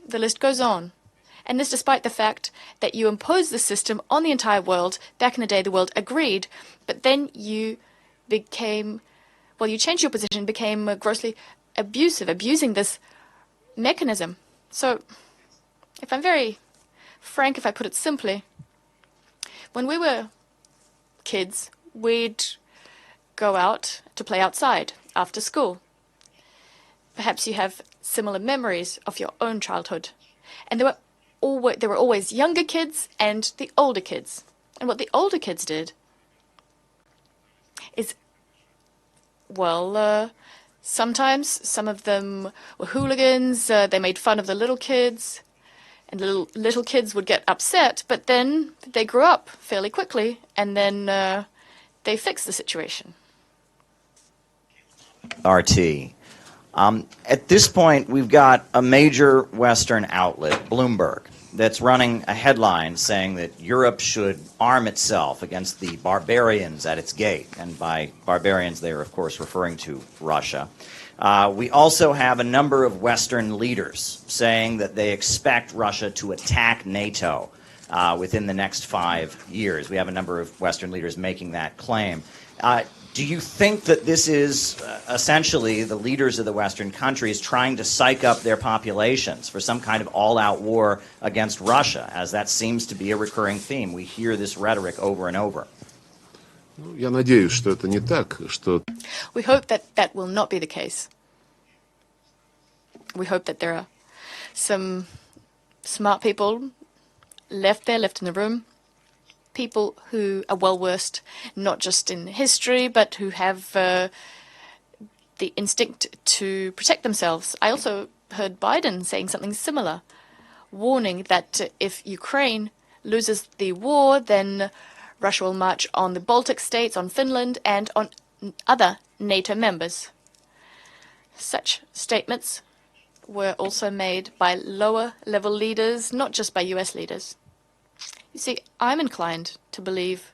The list goes on. And this despite the fact that you imposed the system on the entire world. Back in the day, the world agreed, but then you became, well, you changed your position, became grossly abusive, abusing this mechanism. So, if I'm very frank, if I put it simply, when we were kids, we'd go out to play outside after school. Perhaps you have similar memories of your own childhood. And there were always younger kids and the older kids. And what the older kids did is, well, sometimes some of them were hooligans. They made fun of the little kids. And little kids would get upset, but then they grew up fairly quickly, and then they fixed the situation.
RT. At this point, we've got a major Western outlet, Bloomberg, that's running a headline saying that Europe should arm itself against the barbarians at its gate. And by barbarians, they are, of course, referring to Russia. We also have a number of Western leaders saying that they expect Russia to attack NATO within the next 5 years. We have a number of Western leaders making that claim. Do you think that this is essentially the leaders of the Western countries trying to psych up their populations for some kind of all-out war against Russia, as that seems to be a recurring theme? We hear this rhetoric over and over.
Я надеюсь, что это не так, что...
We hope that that will not be the case. We hope that there are some smart people left in the room, people who are well-versed not just in history, but who have the instinct to protect themselves. I also heard Biden saying something similar, warning that if Ukraine loses the war, then Russia will march on the Baltic states, on Finland, and on other NATO members. Such statements were also made by lower-level leaders, not just by US leaders. You see, I'm inclined to believe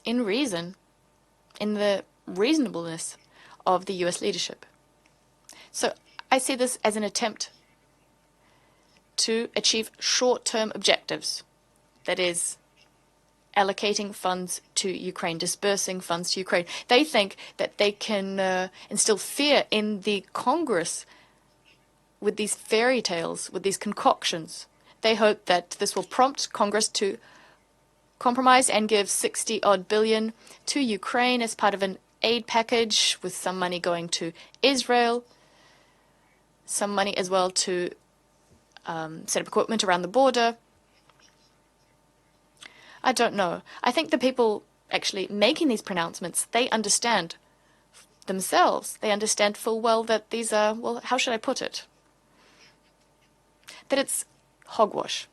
in reason, in the reasonableness of the US leadership. So I see this as an attempt to achieve short-term objectives, that is, allocating funds to Ukraine, dispersing funds to Ukraine. They think that they can instill fear in the Congress with these fairy tales, with these concoctions. They hope that this will prompt Congress to compromise and give 60-odd billion to Ukraine as part of an aid package, with some money going to Israel, some money as well to set up equipment around the border. I don't know. I think the people actually making these pronouncements, they understand themselves. They understand full well that these are, well, how should I put it? That it's hogwash.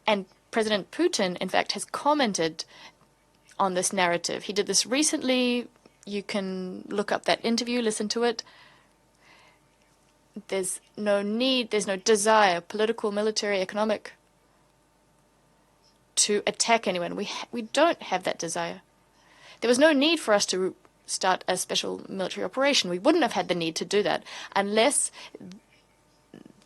And President Putin, in fact, has commented on this narrative. He did this recently. You can look up that interview, listen to it. There's no need, there's no desire, political, military, economic, to attack anyone. We don't have that desire. There was no need for us to start a special military operation. We wouldn't have had the need to do that unless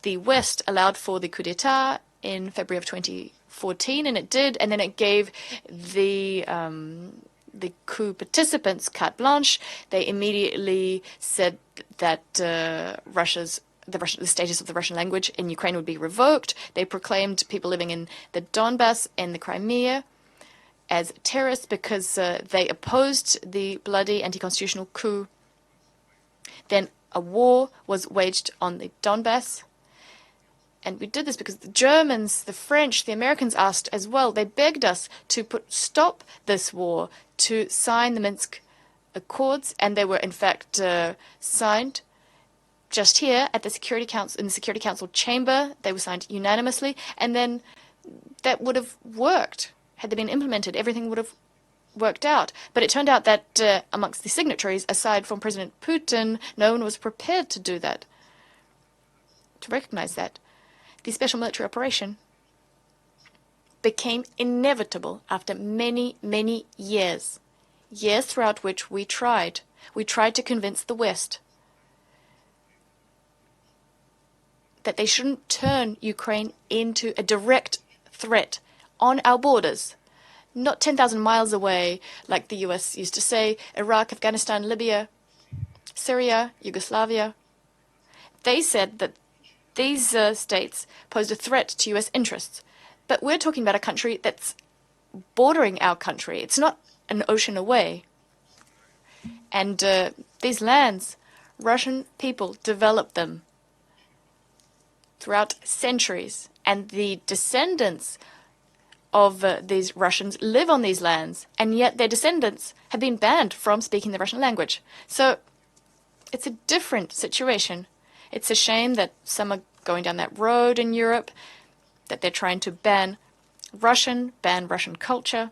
the West allowed for the coup d'etat in February of 2014, and it did, and then it gave the coup participants carte blanche. They immediately said that the status of the Russian language in Ukraine would be revoked. They proclaimed people living in the Donbass and the Crimea as terrorists because they opposed the bloody anti-constitutional coup. Then a war was waged on the Donbass. And we did this because the Germans, the French, the Americans asked as well. They begged us to stop this war, to sign the Minsk Accords, and they were in fact signed just here at the Security Council, in the Security Council chamber. They were signed unanimously, and then that would have worked. Had they been implemented, everything would have worked out. But it turned out that amongst the signatories, aside from President Putin, no one was prepared to do that, to recognize that. The special military operation became inevitable after many, many years. years throughout which we tried. We tried to convince the West that they shouldn't turn Ukraine into a direct threat on our borders, not 10,000 miles away, like the US used to say, Iraq, Afghanistan, Libya, Syria, Yugoslavia. They said that these states posed a threat to US interests. But we're talking about a country that's bordering our country. It's not an ocean away. And these lands, Russian people developed them throughout centuries. And the descendants of these Russians live on these lands, and yet their descendants have been banned from speaking the Russian language. So it's a different situation. It's a shame that some are going down that road in Europe, that they're trying to ban Russian culture.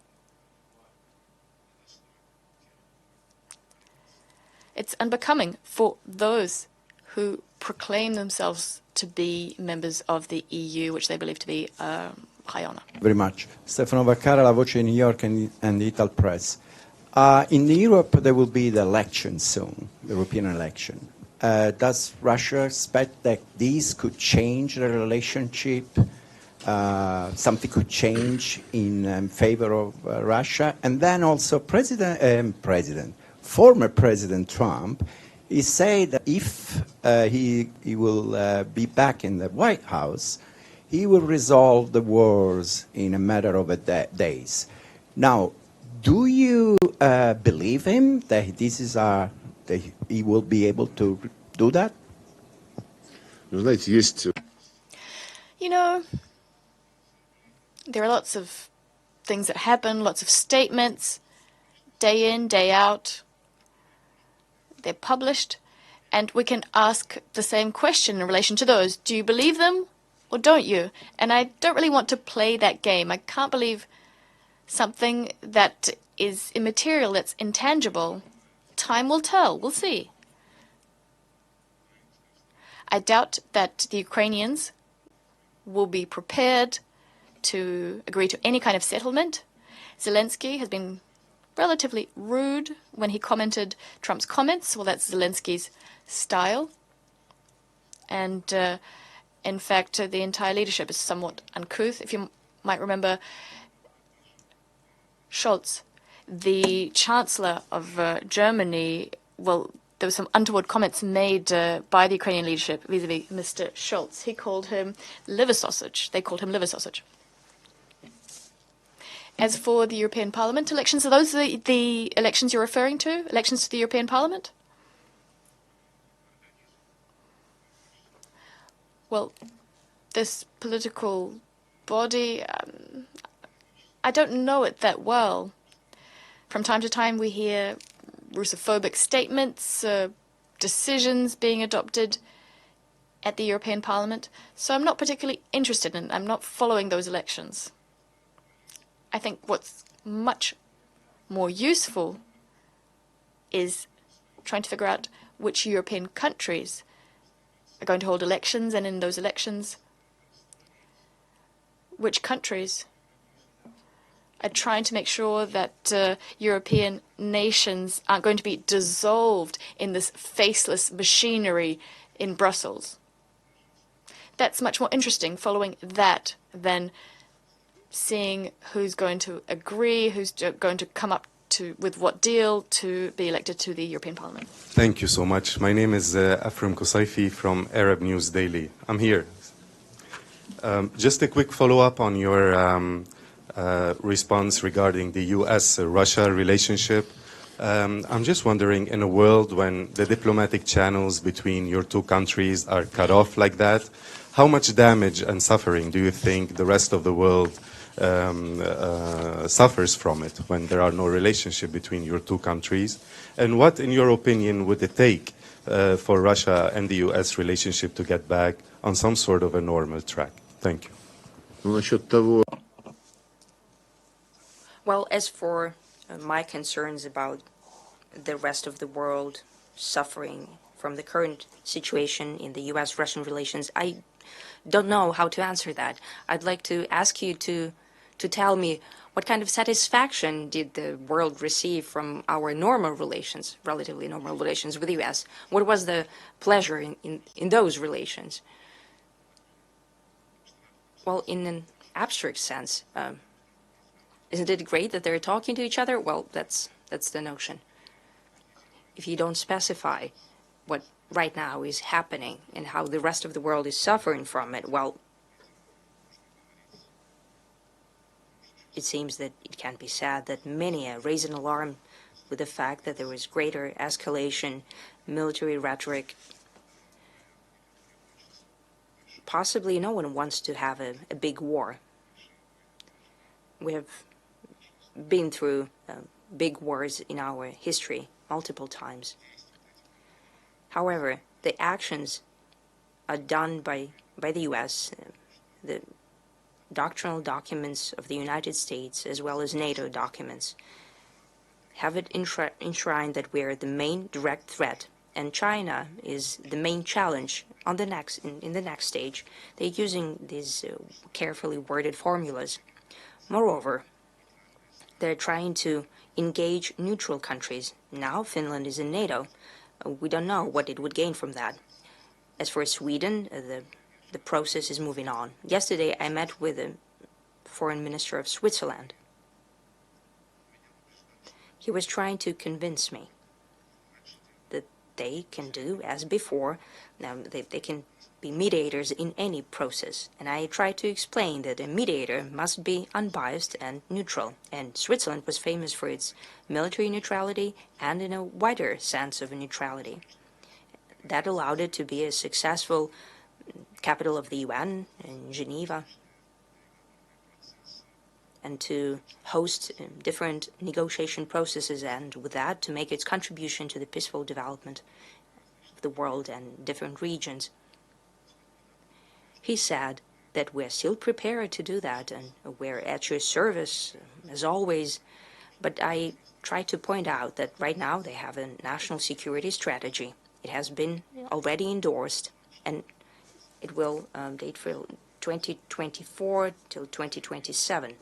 It's unbecoming for those who proclaim themselves to be members of the EU, which they believe to be high honor.
Very much. Stefano Vaccara, La Voce New York and the Ital Press. In Europe, there will be the election soon, the European election. Does Russia expect that these could change the relationship? Something could change in favor of Russia? And then also former President Trump, he said that if he will be back in the White House, he will resolve the wars in a matter of days. Now, do you believe him that that he will be able to do that?
You know, there are lots of things that happen, lots of statements, day in, day out. They're published, and we can ask the same question in relation to those. Do you believe them or don't you? And I don't really want to play that game. I can't believe something that is immaterial, that's intangible. Time will tell. We'll see. I doubt that the Ukrainians will be prepared to agree to any kind of settlement. Zelensky has been relatively rude when he commented Trump's comments. Well, that's Zelensky's style. And in fact, the entire leadership is somewhat uncouth. If you might remember, Scholz, the Chancellor of Germany, well, there were some untoward comments made by the Ukrainian leadership vis-a-vis Mr. Scholz. He called him liver sausage. They called him liver sausage. As for the European Parliament elections, are those the elections you're referring to? Elections to the European Parliament? Well, this political body, I don't know it that well. From time to time we hear Russophobic statements, decisions being adopted at the European Parliament, so I'm not particularly interested in it. I'm not following those elections. I think what's much more useful is trying to figure out which European countries are going to hold elections, and in those elections, which countries are trying to make sure that European nations aren't going to be dissolved in this faceless machinery in Brussels. That's much more interesting, following that, than seeing who's going to agree, who's going to come up with what deal to be elected to the European Parliament.
Thank you so much. My name is Afram Kosaifi from Arab News Daily. I'm here. Just a quick follow-up on your response regarding the U.S.-Russia relationship. I'm just wondering, in a world when the diplomatic channels between your two countries are cut off like that, how much damage and suffering do you think the rest of the world suffers from it when there are no relationship between your two countries? And what, in your opinion, would it take for Russia and the U.S. relationship to get back on some sort of a normal track? Thank you.
Well, as for my concerns about the rest of the world suffering from the current situation in the U.S.-Russian relations, I don't know how to answer that. I'd like to ask you to tell me What kind of satisfaction did the world receive from our normal relations, relatively normal relations with the U.S.? What was the pleasure in those relations? Well, in an abstract sense, isn't it great that they're talking to each other? Well, that's the notion. If you don't specify what right now is happening and how the rest of the world is suffering from it, well, it seems that it can be said that many raise an alarm with the fact that there is greater escalation, military rhetoric. Possibly no one wants to have a big war. We have been through big wars in our history multiple times. However, the actions are done by the U.S., the doctrinal documents of the United States, as well as NATO documents, have it enshrined that we are the main direct threat, and China is the main challenge on the next in the next stage. They're using these carefully worded formulas. Moreover, they're trying to engage neutral countries. Now Finland is in NATO. We don't know what it would gain from that. As for Sweden, the process is moving on. Yesterday I met with the Foreign Minister of Switzerland. He was trying to convince me that they can do as before. Now they can be mediators in any process. And I tried to explain that a mediator must be unbiased and neutral. And Switzerland was famous for its military neutrality and in a wider sense of neutrality. That allowed it to be a successful capital of the UN in Geneva, and to host different negotiation processes, and with that to make its contribution to the peaceful development of the world and different regions. He said that we're still prepared to do that and we're at your service as always, but I tried to point out that right now they have a national security strategy. It has been already endorsed, and it will date for 2024 till 2027.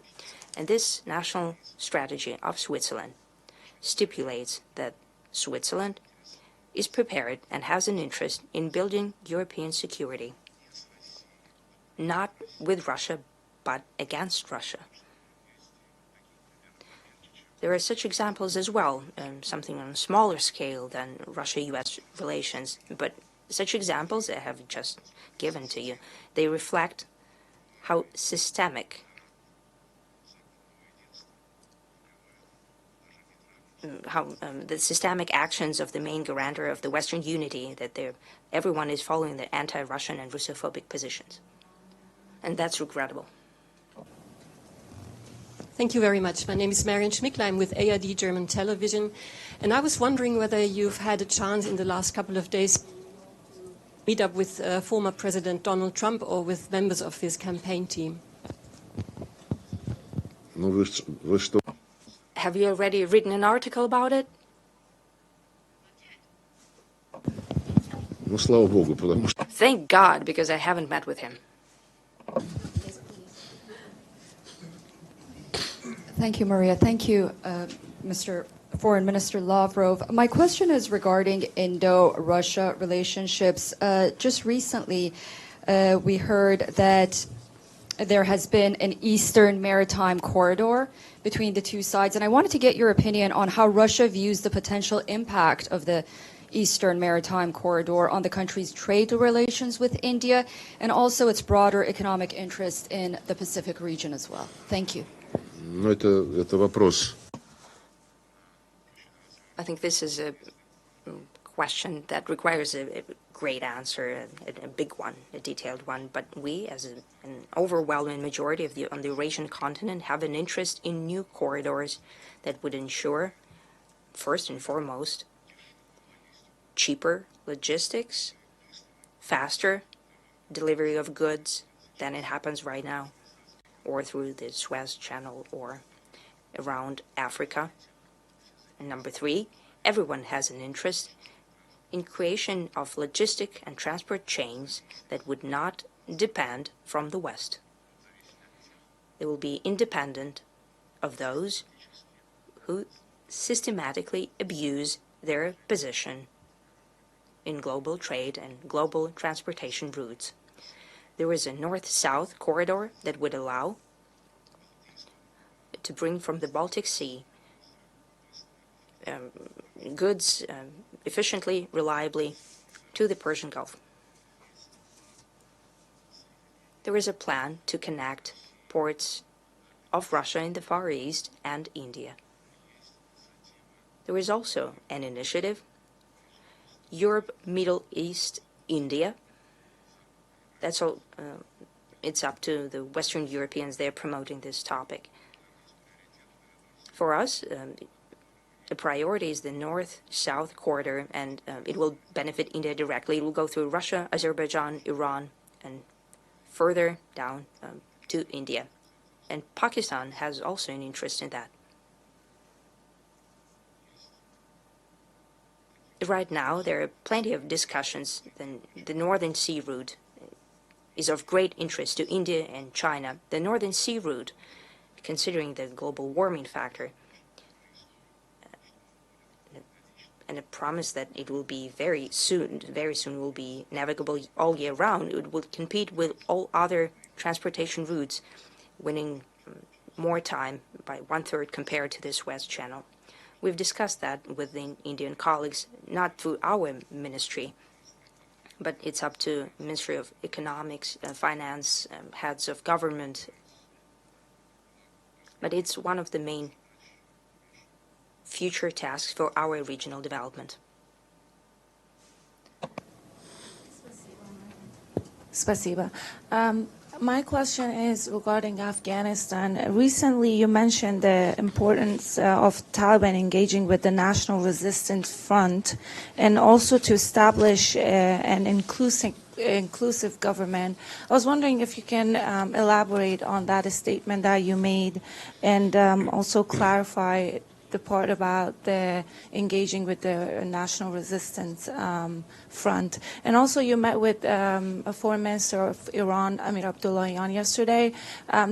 And this national strategy of Switzerland stipulates that Switzerland is prepared and has an interest in building European security, not with Russia, but against Russia. There are such examples as well, something on a smaller scale than Russia-US relations, but such examples I have just given to you, they reflect how systemic, the systemic actions of the main guarantor of the Western unity, that everyone is following the anti-Russian and Russophobic positions. And that's regrettable.
Thank you very much. My name is Marion Schmickler. I'm with ARD German Television. And I was wondering whether you've had a chance in the last couple of days to meet up with former President Donald Trump or with members of his campaign team.
Have you already written an article about it? Thank God, because I haven't met with him.
Thank you, Maria. Thank you, Mr. Foreign Minister Lavrov. My question is regarding Indo-Russia relationships. Just recently, we heard that there has been an Eastern maritime corridor between the two sides, and I wanted to get your opinion on how Russia views the potential impact of the Eastern Maritime Corridor on the country's trade relations with India, and also its broader economic interest in the Pacific region as well. Thank you.
Это вопрос.
I think this is a question that requires a great answer, a big one, a detailed one. But we, as an overwhelming majority on the Eurasian continent, have an interest in new corridors that would ensure, first and foremost, cheaper logistics, faster delivery of goods than it happens right now, or through the Suez Channel or around Africa. And number three, everyone has an interest in creation of logistic and transport chains that would not depend from the West. They will be independent of those who systematically abuse their position in global trade and global transportation routes. There is a north-south corridor that would allow to bring from the Baltic Sea goods efficiently, reliably to the Persian Gulf. There is a plan to connect ports of Russia in the Far East and India. There is also an initiative, Europe, Middle East, India. That's all. It's up to the Western Europeans. They're promoting this topic. For us, the priority is the north-south corridor, and it will benefit India directly. It will go through Russia, Azerbaijan, Iran, and further down to India. And Pakistan has also an interest in that. Right now, there are plenty of discussions. The Northern Sea route is of great interest to India and China. The Northern Sea route, considering the global warming factor, and a promise that it will be very soon will be navigable all year round, it will compete with all other transportation routes, winning more time by 1/3 compared to the Suez Channel. We've discussed that with the Indian colleagues, not through our ministry, but it's up to Ministry of Economics, Finance, heads of government. But it's one of the main future tasks for our regional development.
Spasiba. My question is regarding Afghanistan. Recently, you mentioned the importance of Taliban engaging with the National Resistance Front and also to establish an inclusive government. I was wondering if you can elaborate on that statement that you made and also clarify the part about the engaging with the National Resistance Front. And also you met with a Foreign Minister of Iran, Amir Abdullahian, yesterday.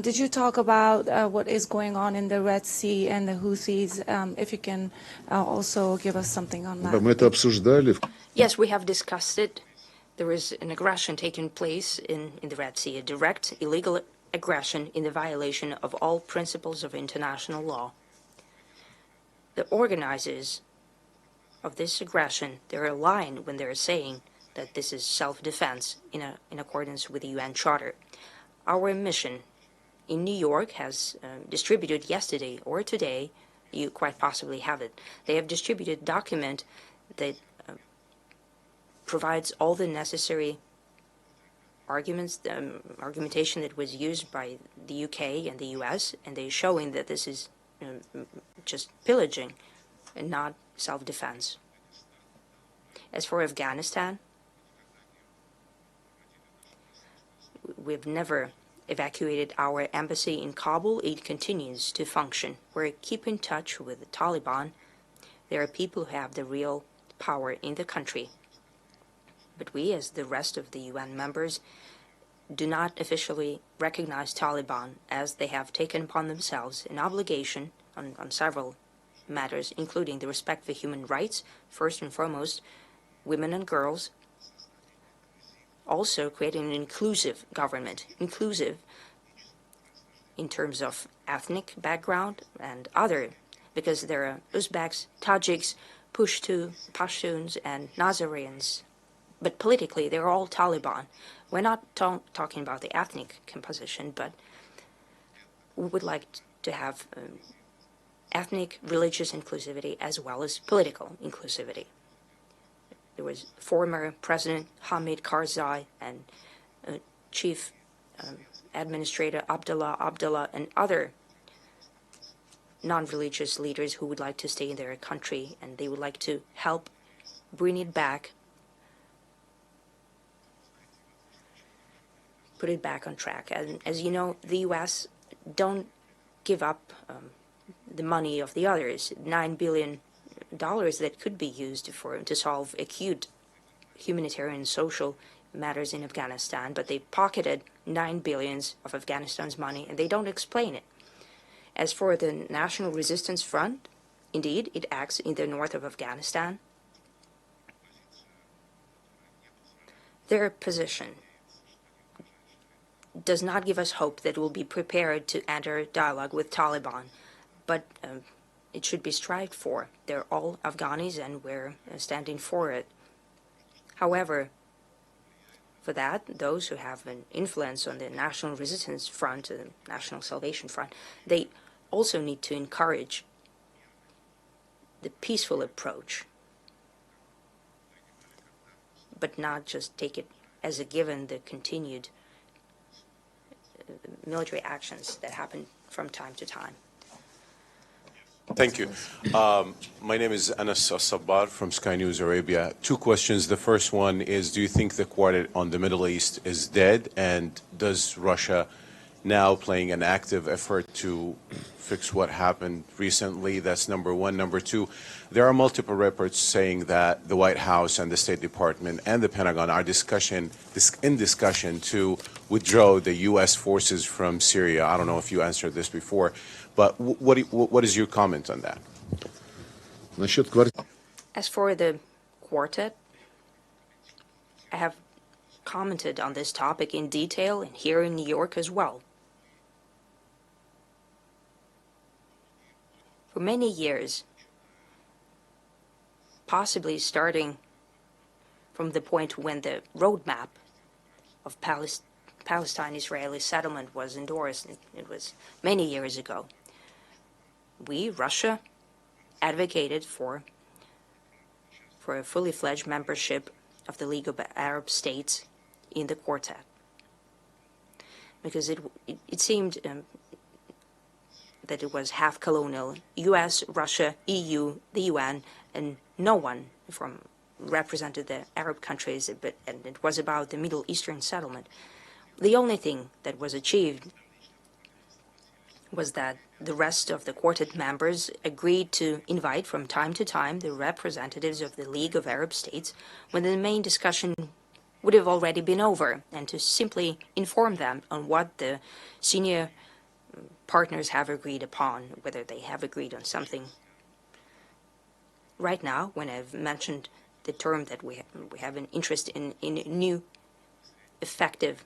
Did you talk about what is going on in the Red Sea and the Houthis? If you can also give us something on that.
Мы это обсуждали.
Yes, we have discussed it. There is an aggression taking place in the Red Sea, a direct illegal aggression in the violation of all principles of international law. The organizers of this aggression, they're aligned when they're saying that this is self-defense in accordance with the UN Charter. Our mission in New York has distributed yesterday or today, you quite possibly have it, they have distributed a document that provides all the necessary arguments, argumentation that was used by the UK and the US, and they're showing that this is just pillaging and not self-defense. As for Afghanistan, we've never evacuated our embassy in Kabul. It continues to function. We're keeping in touch with the Taliban. There are people who have the real power in the country. But we, as the rest of the UN members, do not officially recognize Taliban, as they have taken upon themselves an obligation on several matters, including the respect for human rights, first and foremost, women and girls, also creating an inclusive government, inclusive in terms of ethnic background and other, because there are Uzbeks, Tajiks, Pashtuns, and Nazareans. But politically, they're all Taliban. We're not talking about the ethnic composition, but we would like to have ethnic, religious inclusivity as well as political inclusivity. There was former President Hamid Karzai and Chief Administrator Abdullah and other non-religious leaders who would like to stay in their country, and they would like to help bring it back, put it back on track. And as you know, the U.S. don't give up the money of the others, $9 billion that could be used to solve acute humanitarian social matters in Afghanistan, but they pocketed $9 billion of Afghanistan's money, and they don't explain it. As for the National Resistance Front, indeed, it acts in the north of Afghanistan. Their position does not give us hope that we'll be prepared to enter dialogue with Taliban, but it should be strived for. They're all Afghanis and we're standing for it. However, for that, those who have an influence on the National Resistance Front, the National Salvation Front, they also need to encourage the peaceful approach, but not just take it as a given the continued military actions that happen from time to time.
Thank you. My name is Anas Sabbar from Sky News Arabia. Two questions. The first one is, do you think the quartet on the Middle East is dead? And does Russia now playing an active effort to fix what happened recently? That's number one. Number two, there are multiple reports saying that the White House and the State Department and the Pentagon are in discussion to withdraw the U.S. forces from Syria. I don't know if you answered this before, but what is your comment on that?
As for the quartet, I have commented on this topic in detail and here in New York as well. For many years, possibly starting from the point when the roadmap of Palestine-Israeli settlement was endorsed, it was many years ago, we, Russia, advocated for a fully fledged membership of the League of Arab States in the quartet, because it seemed that it was half colonial, U.S., Russia, EU, the UN, and no one represented the Arab countries, and it was about the Middle Eastern settlement. The only thing that was achieved was that the rest of the quartet members agreed to invite from time to time the representatives of the League of Arab States when the main discussion would have already been over, and to simply inform them on what the senior partners have agreed upon, whether they have agreed on something. Right now, when I've mentioned the term that we have an interest in a new effective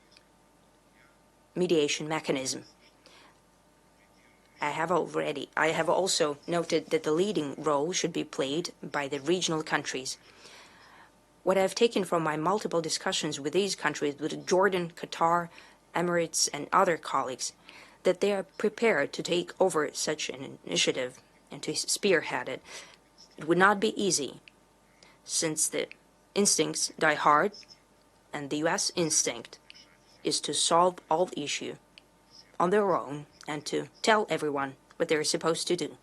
mediation mechanism, I have also noted that the leading role should be played by the regional countries. What I've taken from my multiple discussions with these countries, with Jordan, Qatar, Emirates, and other colleagues, that they are prepared to take over such an initiative and to spearhead it. It would not be easy, since the instincts die hard, and the U.S. instinct is to solve all the issue on their own and to tell everyone what they're supposed to do.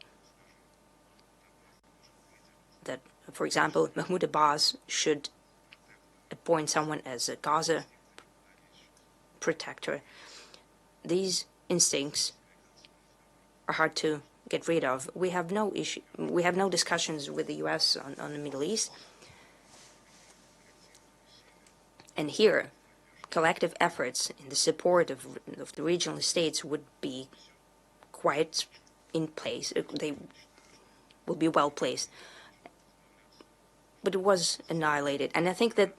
That, for example, Mahmoud Abbas should appoint someone as a Gaza protector. These instincts are hard to get rid of. We have no discussions with the U.S. on the Middle East. And here, collective efforts in the support of the regional states would be quite in place. They will be well placed. But it was annihilated. And I think that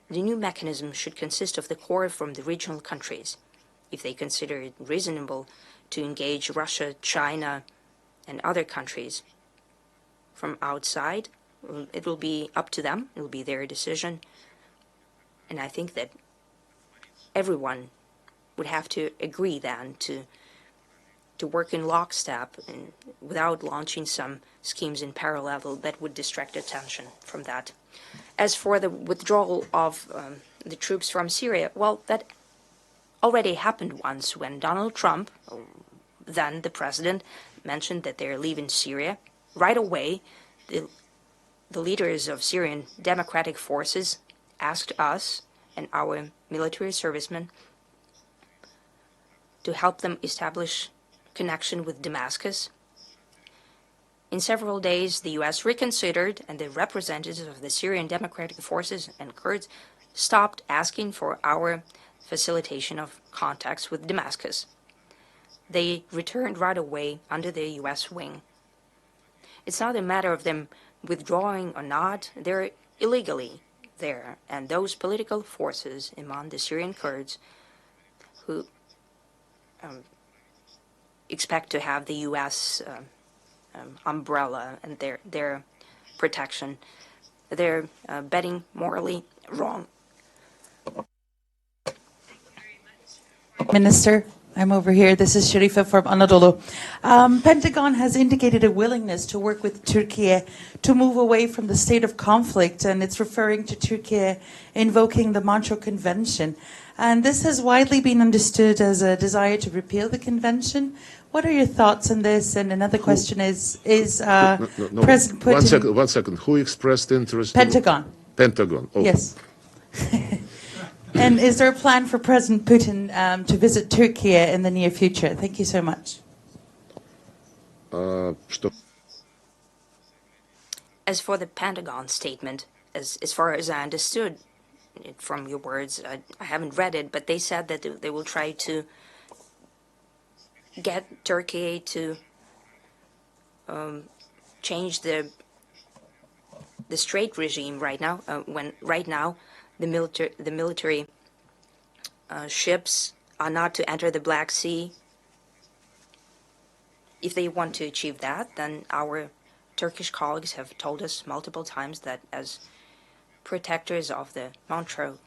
the new mechanism should consist of the core from the regional countries, if they consider it reasonable to engage Russia, China, and other countries from outside. It will be up to them. It will be their decision. And I think that everyone would have to agree then to work in lockstep and without launching some schemes in parallel that would distract attention from that. As for the withdrawal of the troops from Syria, well, that already happened once when Donald Trump, then the president, mentioned that they're leaving Syria. Right away, the leaders of Syrian democratic forces asked us and our military servicemen to help them establish connection with Damascus. In several days, the U.S. reconsidered, and the representatives of the Syrian democratic forces and Kurds stopped asking for our facilitation of contacts with Damascus. they returned right away under the U.S. wing. It's not a matter of them withdrawing or not. They're illegally there, and those political forces among the Syrian Kurds who expect to have the U.S. Umbrella and their protection, they're betting morally wrong.
Minister, I'm over here. This is Sharifa from Anadolu. Pentagon has indicated a willingness to work with Turkey to move away from the state of conflict, and it's referring to Turkey invoking the Montreux Convention. And this has widely been understood as a desire to repeal the convention. What are your thoughts on this? And another question is President Putin...
One second. Who expressed interest?
Pentagon.
Pentagon. Oh.
Yes. And is there a plan for President Putin to visit Turkey in the near future? Thank you so much.
As for the Pentagon statement, as far as I understood it from your words, I haven't read it, but they said that they will try to get Turkey to change the trade regime right now. When right now the military ships are not to enter the Black Sea. If they want to achieve that, then our Turkish colleagues have told us multiple times that as protectors of the Montreux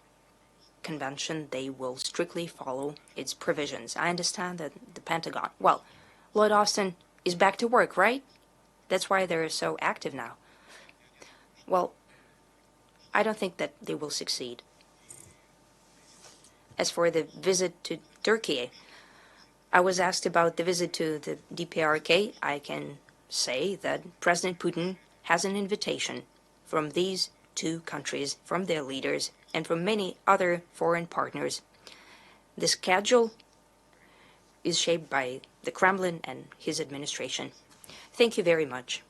Convention, they will strictly follow its provisions. I understand that the Pentagon, well, Lloyd Austin is back to work, right? That's why they're so active now. Well, I don't think that they will succeed. As for the visit to Turkey, I was asked about the visit to the DPRK. I can say that President Putin has an invitation from these two countries, from their leaders, and from many other foreign partners. The schedule is shaped by the Kremlin and his administration. Thank you very much.